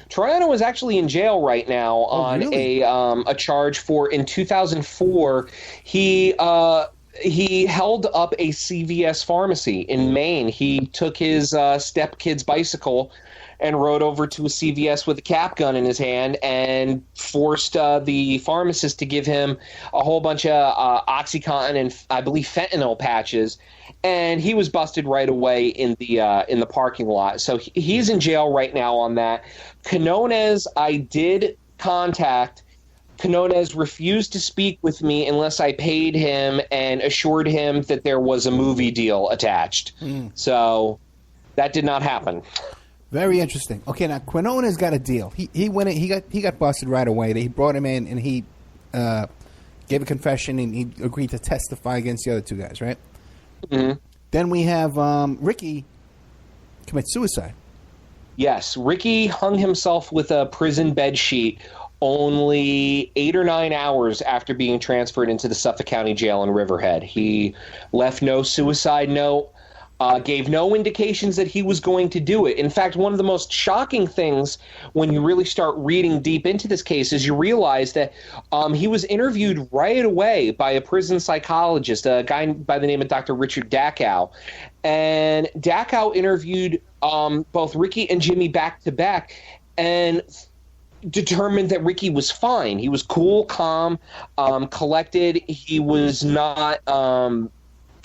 Triano is actually in jail right now on really? a charge for, in 2004, he held up a CVS pharmacy in Maine. He took his stepkid's bicycle and rode over to a CVS with a cap gun in his hand and forced the pharmacist to give him a whole bunch of OxyContin and I believe fentanyl patches. And he was busted right away in the parking lot. So he's in jail right now on that. Quinones, I did contact. Quinones refused to speak with me unless I paid him and assured him that there was a movie deal attached. So that did not happen. Very interesting. Okay, now Quinones got a deal. He went in, he got busted right away. They brought him in and he gave a confession and he agreed to testify against the other two guys, right? Mm-hmm. Then we have Ricky commit suicide. Yes, Ricky hung himself with a prison bed sheet only 8 or 9 hours after being transferred into the Suffolk County Jail in Riverhead. He left no suicide note, gave no indications that he was going to do it. In fact, one of the most shocking things when you really start reading deep into this case is you realize that he was interviewed right away by a prison psychologist, a guy by the name of Dr. Richard Dachau. And Dachau interviewed both Ricky and Jimmy back to back and determined that Ricky was fine. He was cool, calm, collected. He was not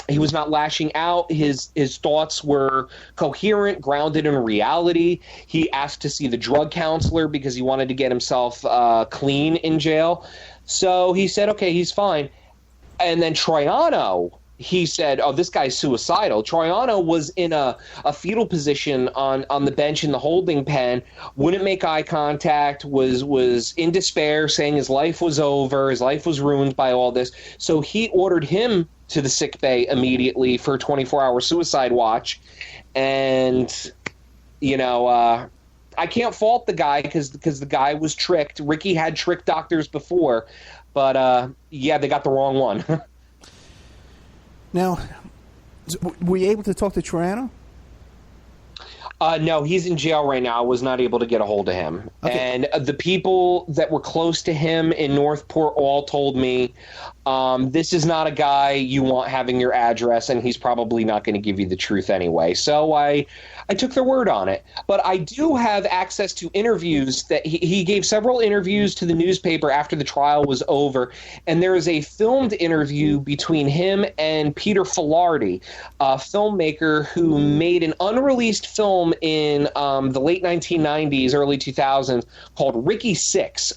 lashing out. His thoughts were coherent, grounded in reality. He asked to see the drug counselor because he wanted to get himself clean in jail. So he said, okay, he's fine. And then Triano, he said, oh, this guy's suicidal. Triano was in a fetal position on the bench in the holding pen, wouldn't make eye contact, was in despair, saying his life was over, his life was ruined by all this. So he ordered him to the sick bay immediately for a 24-hour suicide watch. And, you know, I can't fault the guy because the guy was tricked. Ricky had tricked doctors before, but, yeah, they got the wrong one. Now, were you able to talk to Triano? No, he's in jail right now. I was not able to get a hold of him. Okay. And the people that were close to him in Northport all told me, this is not a guy you want having your address, and he's probably not going to give you the truth anyway. So I took their word on it. But I do have access to interviews that he gave several interviews to the newspaper after the trial was over. And there is a filmed interview between him and Peter Filardi, a filmmaker who made an unreleased film in the late 1990s, early 2000s called Ricky Six.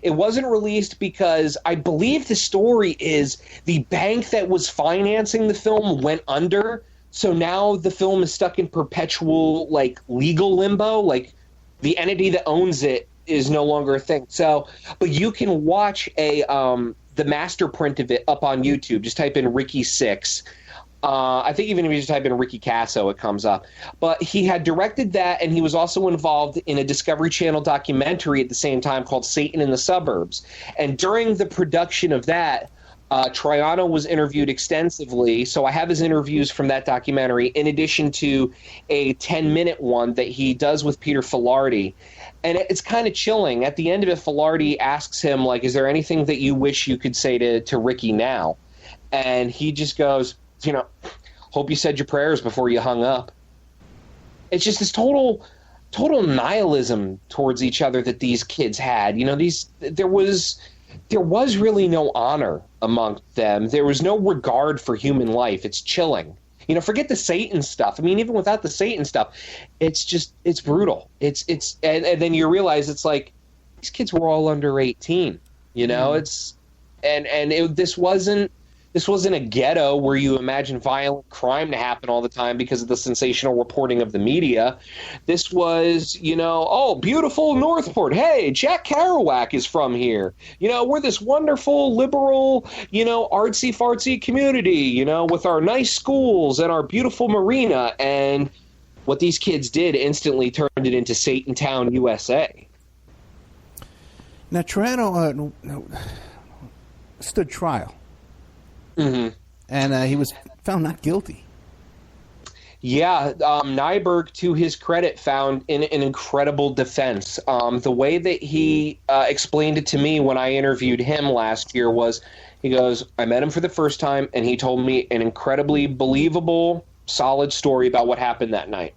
It wasn't released because I believe the story is the bank that was financing the film went under. So now the film is stuck in perpetual, like, legal limbo. Like, the entity that owns it is no longer a thing. So, but you can watch the master print of it up on YouTube. Just type in Ricky Six. I think even if you just type in Ricky Kasso, it comes up. But he had directed that, and he was also involved in a Discovery Channel documentary at the same time called Satan in the Suburbs. And during the production of that, Triano was interviewed extensively, so I have his interviews from that documentary, in addition to a 10-minute one that he does with Peter Filardi. And it's kind of chilling. At the end of it, Filardi asks him, like, is there anything that you wish you could say to Ricky now? And he just goes, you know, Hope you said your prayers before you hung up. It's just this total nihilism towards each other that these kids had. There was really no honor among them. There was no regard for human life. It's chilling. Forget the Satan stuff. I mean, even without the Satan stuff, it's brutal. And then you realize it's like these kids were all under 18. This wasn't a ghetto where you imagine violent crime to happen all the time because of the sensational reporting of the media. This was, beautiful Northport. Hey, Jack Kerouac is from here. We're this wonderful, liberal, artsy-fartsy community, with our nice schools and our beautiful marina. And what these kids did instantly turned it into Satantown, USA. Now, Toronto stood trial. Mm-hmm. And he was found not guilty. Yeah, Nyberg, to his credit, found an incredible defense. The way that he explained it to me when I interviewed him last year was, he goes, I met him for the first time, and he told me an incredibly believable, solid story about what happened that night.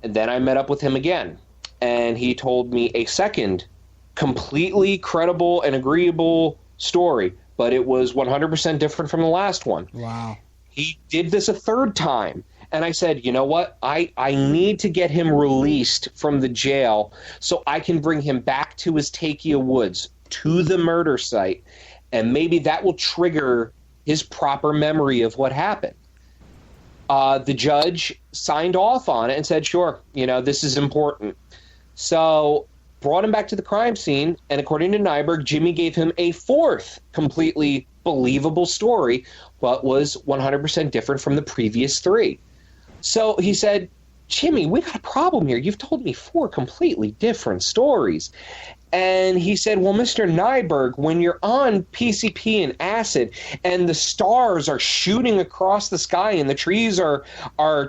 And then I met up with him again, and he told me a second, completely credible and agreeable story, but it was 100% different from the last one. Wow. He did this a third time. And I said, you know what? I need to get him released from the jail so I can bring him back to his Takia Woods, to the murder site, and maybe that will trigger his proper memory of what happened. The judge signed off on it and said, sure, this is important. So brought him back to the crime scene, and according to Nyberg, Jimmy gave him a fourth completely believable story, but was 100% different from the previous three. So he said, Jimmy, we got a problem here. You've told me 4 completely different stories. And he said, well, Mr. Nyberg, when you're on PCP and acid and the stars are shooting across the sky and the trees are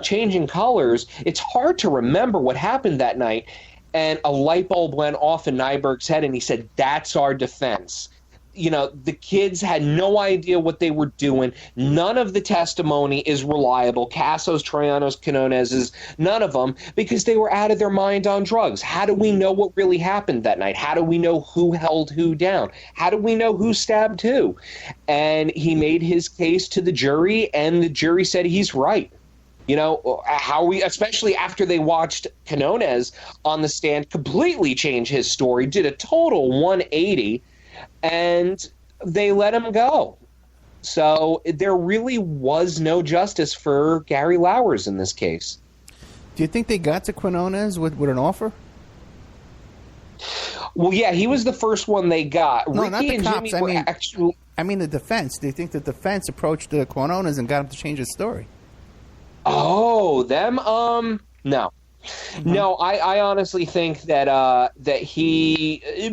changing colors, it's hard to remember what happened that night. And a light bulb went off in Nyberg's head, and he said, that's our defense. The kids had no idea what they were doing. None of the testimony is reliable. Kasso's, Troiano's, Quinonez's, none of them, because they were out of their mind on drugs. How do we know what really happened that night? How do we know who held who down? How do we know who stabbed who? And he made his case to the jury, and the jury said he's right. Especially after they watched Quinonez on the stand completely change his story, did a total 180, and they let him go. So there really was no justice for Gary Lauwers in this case. Do you think they got to Quinonez with an offer? Well, yeah, he was the first one they got. No, Ricky not the and cops. Jimmy I mean the defense. Do you think the defense approached the Quinonez and got him to change his story? Oh, them? No. Mm-hmm. No, I honestly think that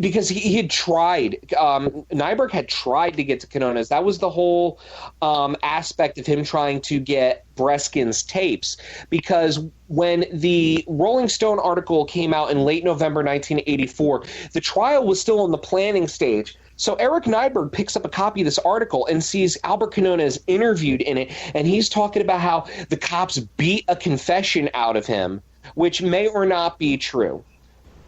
because he had tried, Nyberg had tried to get to Quinonez. That was the whole aspect of him trying to get Breskin's tapes, because when the Rolling Stone article came out in late November 1984, the trial was still in the planning stage. So Eric Nyberg picks up a copy of this article and sees Albert Quinonez interviewed in it, and he's talking about how the cops beat a confession out of him, which may or not be true.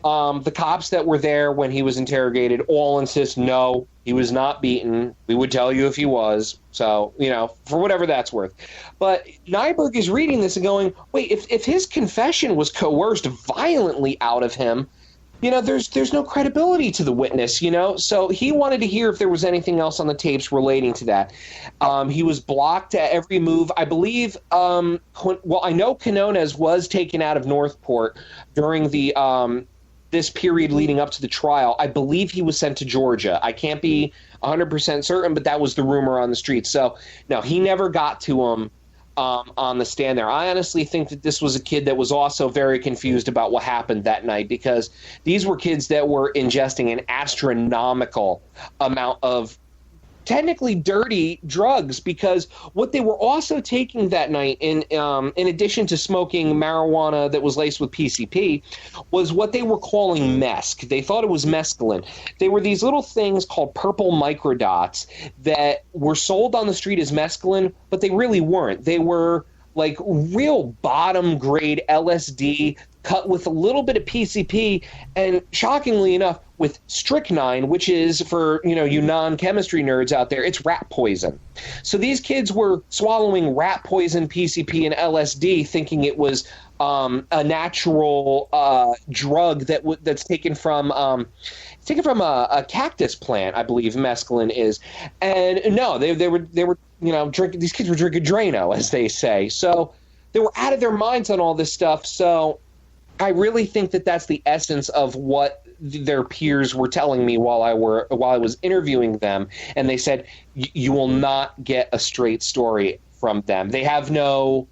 The cops that were there when he was interrogated all insist, no, he was not beaten. We would tell you if he was. So, for whatever that's worth. But Nyberg is reading this and going, wait, if his confession was coerced violently out of him, there's no credibility to the witness, So he wanted to hear if there was anything else on the tapes relating to that. He was blocked at every move. I believe, I know Quinonez was taken out of Northport during the this period leading up to the trial. I believe he was sent to Georgia. I can't be 100% certain, but that was the rumor on the street. So, no, he never got to him on the stand there. I honestly think that this was a kid that was also very confused about what happened that night, because these were kids that were ingesting an astronomical amount of technically dirty drugs, because what they were also taking that night, in addition to smoking marijuana that was laced with PCP, was what they were calling mesk. They thought it was mescaline. They were these little things called purple microdots that were sold on the street as mescaline, but they really weren't. They were like real bottom grade LSD cut with a little bit of PCP, and shockingly enough, with strychnine, which is, for you non-chemistry nerds out there, it's rat poison. So these kids were swallowing rat poison, PCP, and LSD, thinking it was a natural drug that's taken from a cactus plant, I believe mescaline is. And no, they were drinking. These kids were drinking Drano, as they say. So they were out of their minds on all this stuff. So I really think that that's the essence of what their peers were telling me while I was interviewing them. And they said, you will not get a straight story from them. They have no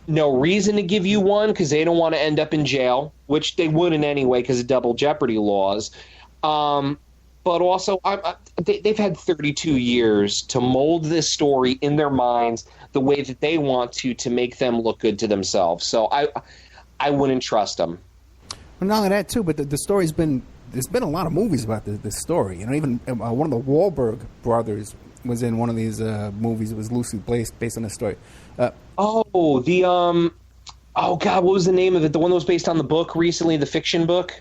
reason to give you one because they don't want to end up in jail, which they wouldn't anyway because of double jeopardy laws. But also, they've had 32 years to mold this story in their minds the way that they want to make them look good to themselves. So I wouldn't trust them. Well, not only that, too, but the story's been... There's been a lot of movies about this story. Even one of the Wahlberg brothers was in one of these movies. It was loosely based on this story. Oh, God, what was the name of it? The one that was based on the book recently, the fiction book?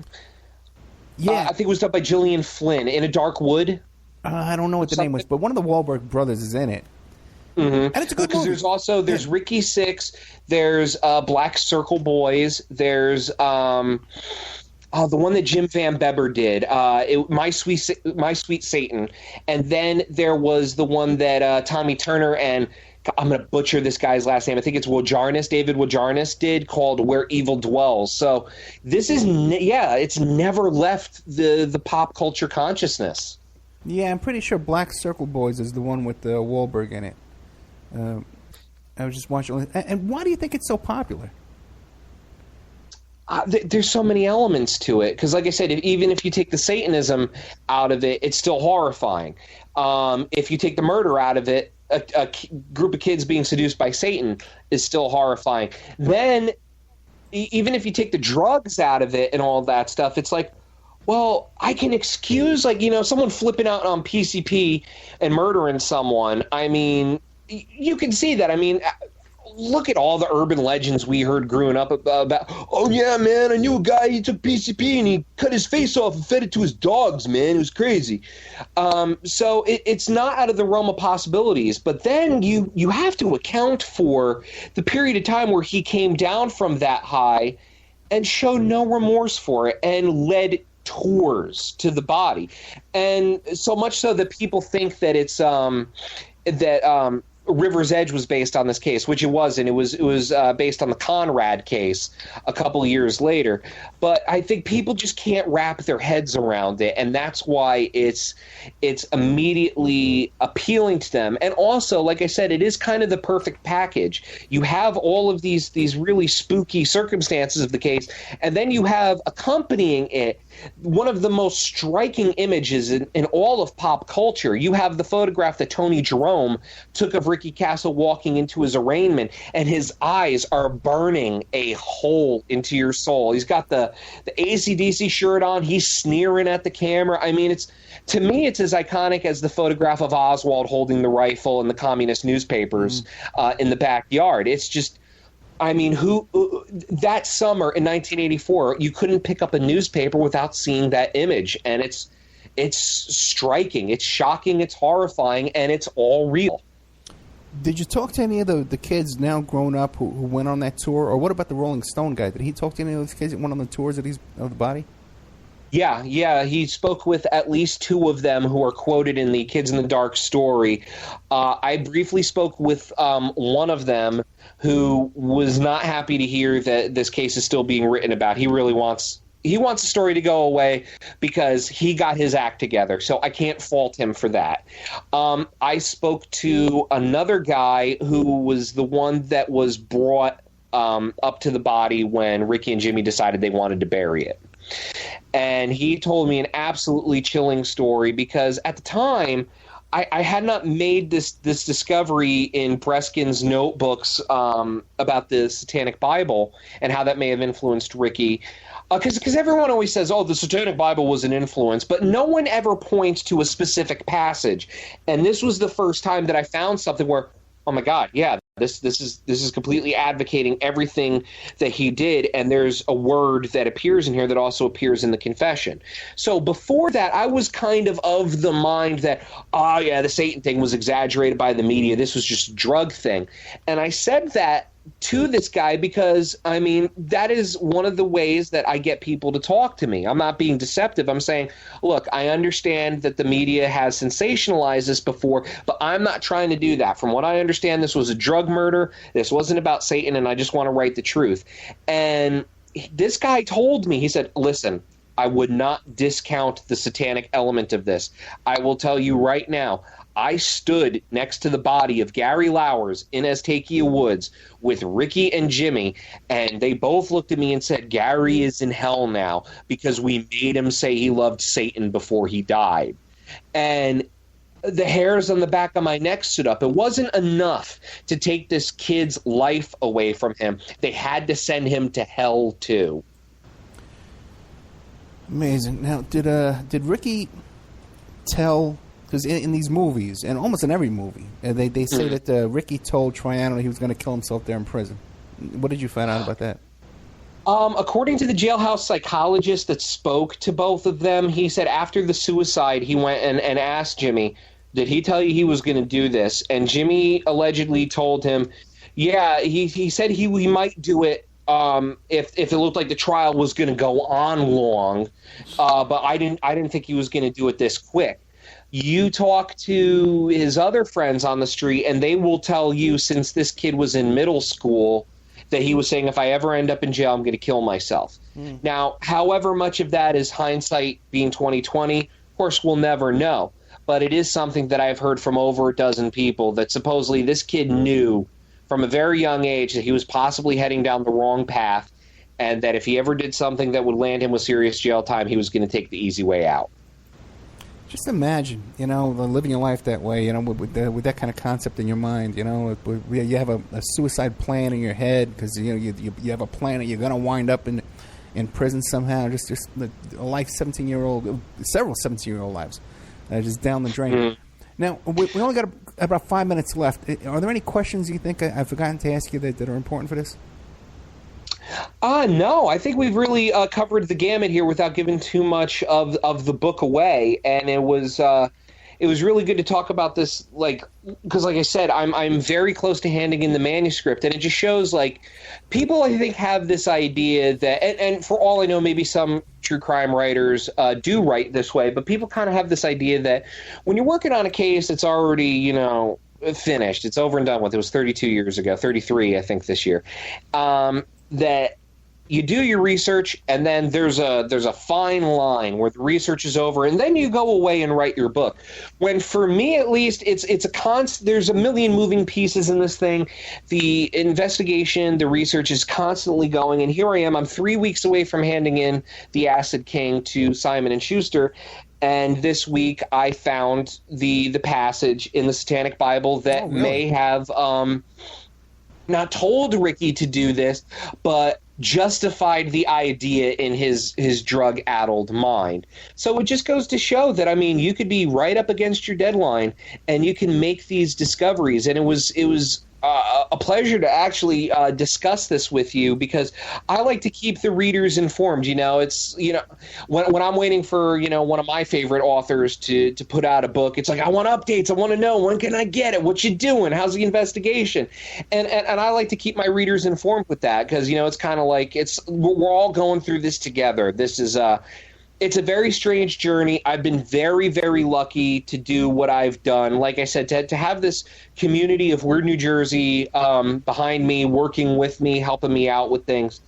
Yeah. I think it was done by Gillian Flynn, In a Dark Wood. I don't know what the name was, but one of the Wahlberg brothers is in it. Mm-hmm. And it's a good movie. There's Ricky Six, there's Black Circle Boys, there's the one that Jim Van Beber did, My Sweet Satan, and then there was the one that Tommy Turner and I'm going to butcher this guy's last name. I think it's David Wajarnis did, called Where Evil Dwells. So this is, it's never left the pop culture consciousness. Yeah, I'm pretty sure Black Circle Boys is the one with Wahlberg in it. I was just watching. And why do you think it's so popular? There's so many elements to it. Because like I said, even if you take the Satanism out of it, it's still horrifying. If you take the murder out of it, a group of kids being seduced by Satan is still horrifying. Then, even if you take the drugs out of it and all that stuff, it's like, well, I can excuse, someone flipping out on PCP and murdering someone. I mean, you can see that. I mean, look at all the urban legends we heard growing up about, oh, yeah, man, I knew a guy, he took PCP and he cut his face off and fed it to his dogs, man. It was crazy. So it's not out of the realm of possibilities. But then you have to account for the period of time where he came down from that high and showed no remorse for it and led tours to the body. And so much so that people think that it's River's Edge was based on this case, which it wasn't. It was based on the Conrad case a couple of years later. But I think people just can't wrap their heads around it, and that's why it's immediately appealing to them. And also, like I said, it is kind of the perfect package. You have all of these really spooky circumstances of the case, and then you have accompanying it one of the most striking images in all of pop culture. You have the photograph that Tony Jerome took of Ricky Kasso walking into his arraignment, and his eyes are burning a hole into your soul. He's got the AC/DC shirt on. He's sneering at the camera. I mean, to me, it's as iconic as the photograph of Oswald holding the rifle in the communist newspapers in the backyard. It's just, I mean, that summer in 1984, you couldn't pick up a newspaper without seeing that image, and it's striking, it's shocking, it's horrifying, and it's all real. Did you talk to any of the kids now grown up who went on that tour, or what about the Rolling Stone guy? Did he talk to any of those kids that went on the tours of the body? Yeah, he spoke with at least two of them who are quoted in the Kids in the Dark story. I briefly spoke with one of them who was not happy to hear that this case is still being written about. He really wants the story to go away because he got his act together, so I can't fault him for that. I spoke to another guy who was the one that was brought up to the body when Ricky and Jimmy decided they wanted to bury it. And he told me an absolutely chilling story because at the time, I had not made this discovery in Breskin's notebooks about the Satanic Bible and how that may have influenced Ricky. Because everyone always says, oh, the Satanic Bible was an influence, but no one ever points to a specific passage. And this was the first time that I found something where, oh my God, yeah, This is completely advocating everything that he did, and there's a word that appears in here that also appears in the confession. So before that, I was kind of the mind that, the Satan thing was exaggerated by the media. This was just a drug thing. And I said that to this guy because, I mean, that is one of the ways that I get people to talk to me. I'm not being deceptive. I'm saying, look, I understand that the media has sensationalized this before, but I'm not trying to do that. From what I understand, this was a drug murder. This wasn't about Satan, and I just want to write the truth. And this guy told me, he said, listen, I would not discount the satanic element of this. I will tell you right now, I stood next to the body of Gary Lauwers in Aztecia Woods with Ricky and Jimmy, and they both looked at me and said, Gary is in hell now because we made him say he loved Satan before he died. And the hairs on the back of my neck stood up. It wasn't enough to take this kid's life away from him. They had to send him to hell too. Amazing. Now, did Ricky tell... Because in these movies, and almost in every movie, they say that Ricky told Triano he was going to kill himself there in prison. What did you find out about that? According to the jailhouse psychologist that spoke to both of them, he said after the suicide, he went and asked Jimmy, did he tell you he was going to do this? And Jimmy allegedly told him, yeah, he said he might do it if it looked like the trial was going to go on long, but I didn't think he was going to do it this quick. You talk to his other friends on the street, and they will tell you since this kid was in middle school that he was saying, if I ever end up in jail, I'm going to kill myself. Now, however much of that is hindsight being 2020, of course, we'll never know. But it is something that I've heard from over a dozen people that supposedly this kid knew from a very young age that he was possibly heading down the wrong path, and that if he ever did something that would land him with serious jail time, he was going to take the easy way out. Just imagine, living your life that way, with that kind of concept in your mind, you have a suicide plan in your head because, you have a plan that you're going to wind up in prison somehow. Just a life, several 17-year-old lives, just down the drain. Now, we only got about 5 minutes left. Are there any questions you think I've forgotten to ask you that are important for this? No, I think we've really covered the gamut here without giving too much of the book away, and it was really good to talk about this, because like I said, I'm very close to handing in the manuscript, and it just shows people I think have this idea that, and for all I know, maybe some true crime writers do write this way, but people kind of have this idea that when you're working on a case that's already finished, it's over and done with. It was 32 years ago, 33 I think this year. That you do your research, and then there's a fine line where the research is over, and then you go away and write your book. When for me at least, it's a there's a million moving pieces in this thing. The investigation, the research is constantly going, and here I am. I'm 3 weeks away from handing in The Acid King to Simon & Schuster. And this week I found the passage in the Satanic Bible that may have not told Ricky to do this, but justified the idea in his drug-addled mind. So it just goes to show that, you could be right up against your deadline and you can make these discoveries. And it was a pleasure to actually discuss this with you, because I like to keep the readers informed. It's when I'm waiting for one of my favorite authors to put out a book, it's like, I want updates. I want to know, when can I get it? What you doing? How's the investigation? And I like to keep my readers informed with that, because it's kind of like we're all going through this together. This is it's a very strange journey. I've been very, very lucky to do what I've done. Like I said, to have this community of Weird New Jersey behind me, working with me, helping me out with things.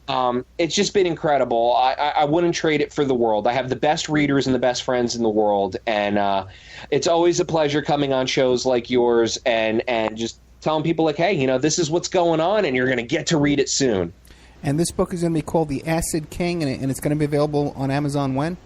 It's just been incredible. I wouldn't trade it for the world. I have the best readers and the best friends in the world. And it's always a pleasure coming on shows like yours and just telling people hey, this is what's going on, and you're going to get to read it soon. And this book is going to be called The Acid King, and it's going to be available on Amazon when?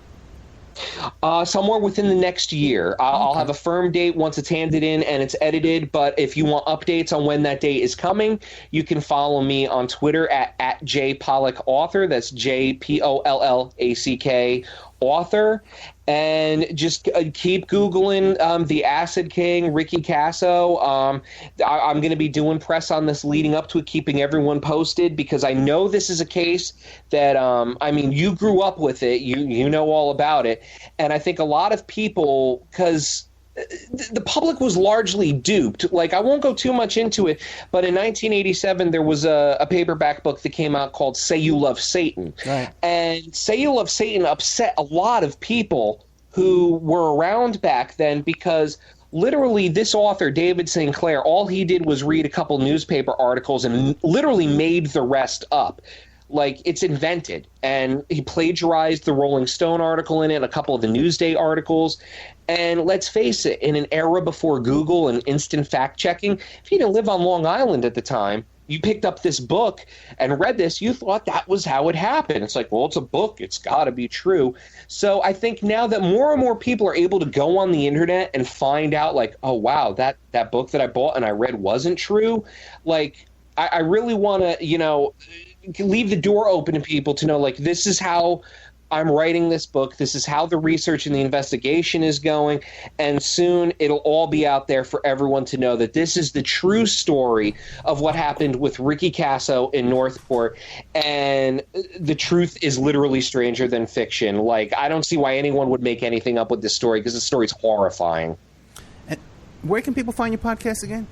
Somewhere within the next year. I'll have a firm date once it's handed in and it's edited, but if you want updates on when that date is coming, you can follow me on Twitter at jpollackauthor. That's JPOLLACK author. and just keep Googling the Acid King, Ricky Kasso. I'm going to be doing press on this leading up to it, keeping everyone posted, because I know this is a case that, I mean, you grew up with it. You know all about it. And I think a lot of people, because the public was largely duped. Like, I won't go too much into it, but in 1987, there was a paperback book that came out called Say You Love Satan. Right. And Say You Love Satan upset a lot of people who were around back then, because literally this author, David St. Clair, all he did was read a couple newspaper articles and literally made the rest up. Like, it's invented. And he plagiarized the Rolling Stone article in it, a couple of the Newsday articles. And let's face it, in an era before Google and instant fact-checking, if you didn't live on Long Island at the time, you picked up this book and read this, you thought that was how it happened. It's like, well, it's a book. It's got to be true. So I think now that more and more people are able to go on the internet and find out, like, oh, wow, that book that I bought and I read wasn't true, like, I really want to, leave the door open to people to know, like, this is how I'm writing this book. This is how the research and the investigation is going. And soon it'll all be out there for everyone to know that this is the true story of what happened with Ricky Kasso in Northport. And the truth is literally stranger than fiction. Like, I don't see why anyone would make anything up with this story, because the story's horrifying. And where can people find your podcast again?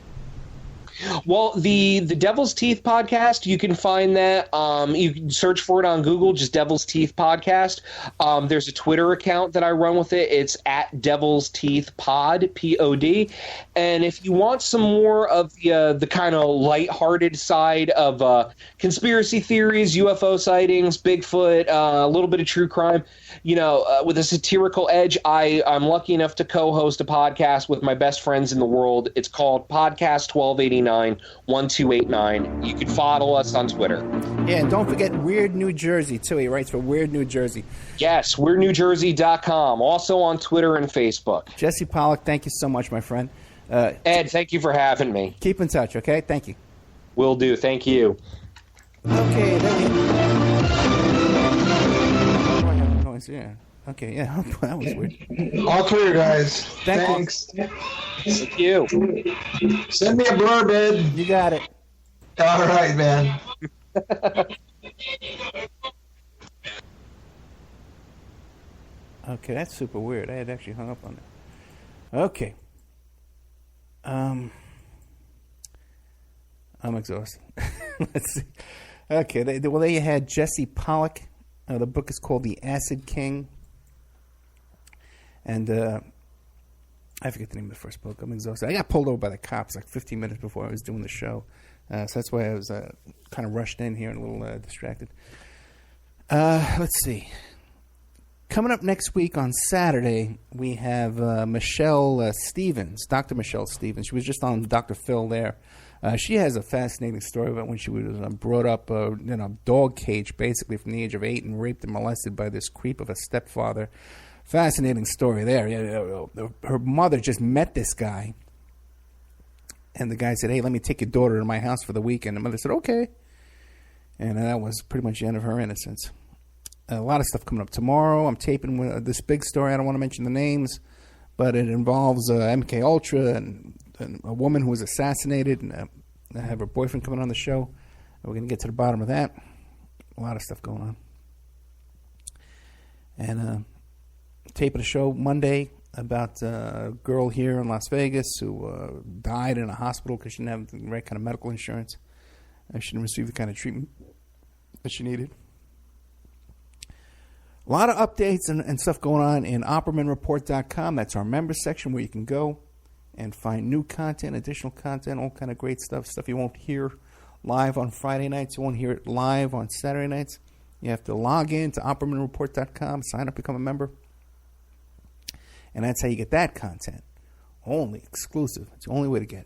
Well, the Devil's Teeth podcast, you can find that. You can search for it on Google, just Devil's Teeth podcast. There's a Twitter account that I run with it. It's at Devil's Teeth Pod, Pod. And if you want some more of the kind of lighthearted side of conspiracy theories, UFO sightings, Bigfoot, a little bit of true crime, with a satirical edge, I'm lucky enough to co-host a podcast with my best friends in the world. It's called Podcast 1289-1289. You can follow us on Twitter. Yeah, and don't forget Weird New Jersey, too. He writes for Weird New Jersey. Yes, weirdnewjersey.com. Also on Twitter and Facebook. Jesse Pollack, thank you so much, my friend. Ed, thank you for having me. Keep in touch, okay? Thank you. Will do. Thank you. Okay, yeah. Okay, yeah. That was weird. All clear, guys. Thanks. Thank you. Send me a blurb, Ed. You got it. All right, man. Okay, that's super weird. I had actually hung up on that. Okay. I'm exhausted. Let's see. Okay, there you had Jesse Pollack. The book is called The Acid King. And I forget the name of the first book. I'm exhausted. I got pulled over by the cops like 15 minutes before I was doing the show. So that's why I was kind of rushed in here and a little distracted. Let's see. Coming up next week on Saturday, we have Michelle Stevens, Dr. Michelle Stevens. She was just on Dr. Phil there. She has a fascinating story about when she was brought up in a dog cage, basically from the age of 8, and raped and molested by this creep of a stepfather. Fascinating story there. Her mother just met this guy, and the guy said, "Hey, let me take your daughter to my house for the weekend." The mother said, "Okay," and that was pretty much the end of her innocence. A lot of stuff coming up tomorrow. I'm taping this big story. I don't want to mention the names, but it involves MK Ultra and a woman who was assassinated, and I have her boyfriend coming on the show. We're going to get to the bottom of that. A lot of stuff going on. And taping a show Monday about a girl here in Las Vegas who died in a hospital because she didn't have the right kind of medical insurance. She didn't receive the kind of treatment that she needed. A lot of updates and stuff going on in OppermanReport.com. That's our members section where you can go and find new content, additional content, all kind of great stuff you won't hear live on Friday nights. You won't hear it live on Saturday nights. You have to log in to OppermanReport.com, sign up, become a member. And that's how you get that content. Only exclusive. It's the only way to get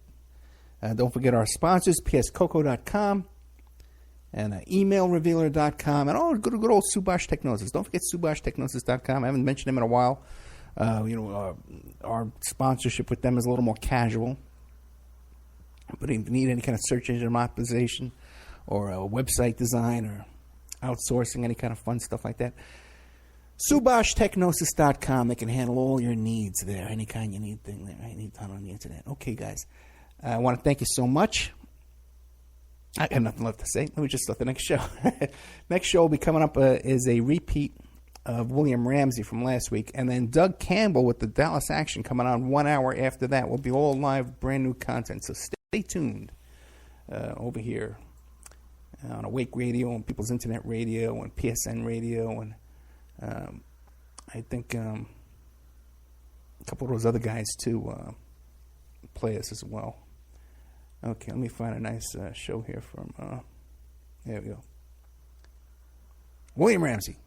it. Don't forget our sponsors, pscoco.com and emailrevealer.com and all good old Subash Technosis. Don't forget SubashTechnosis.com. I haven't mentioned them in a while. Our sponsorship with them is a little more casual. But if you need any kind of search engine optimization or a website design or outsourcing, any kind of fun stuff like that, SubashTechnosis.com. They can handle all your needs there. Any kind you need thing there. I need done on the internet. Okay, guys. I want to thank you so much. I have nothing left to say. Let me just start the next show. Next show will be coming up is a repeat of William Ramsey from last week. And then Doug Campbell with the Dallas Action coming on 1 hour after that. Will be all live, brand new content. So stay tuned over here on Awake Radio and People's Internet Radio and PSN Radio and I think a couple of those other guys too play us as well. Okay, let me find a nice show here from there we go. William Ramsey.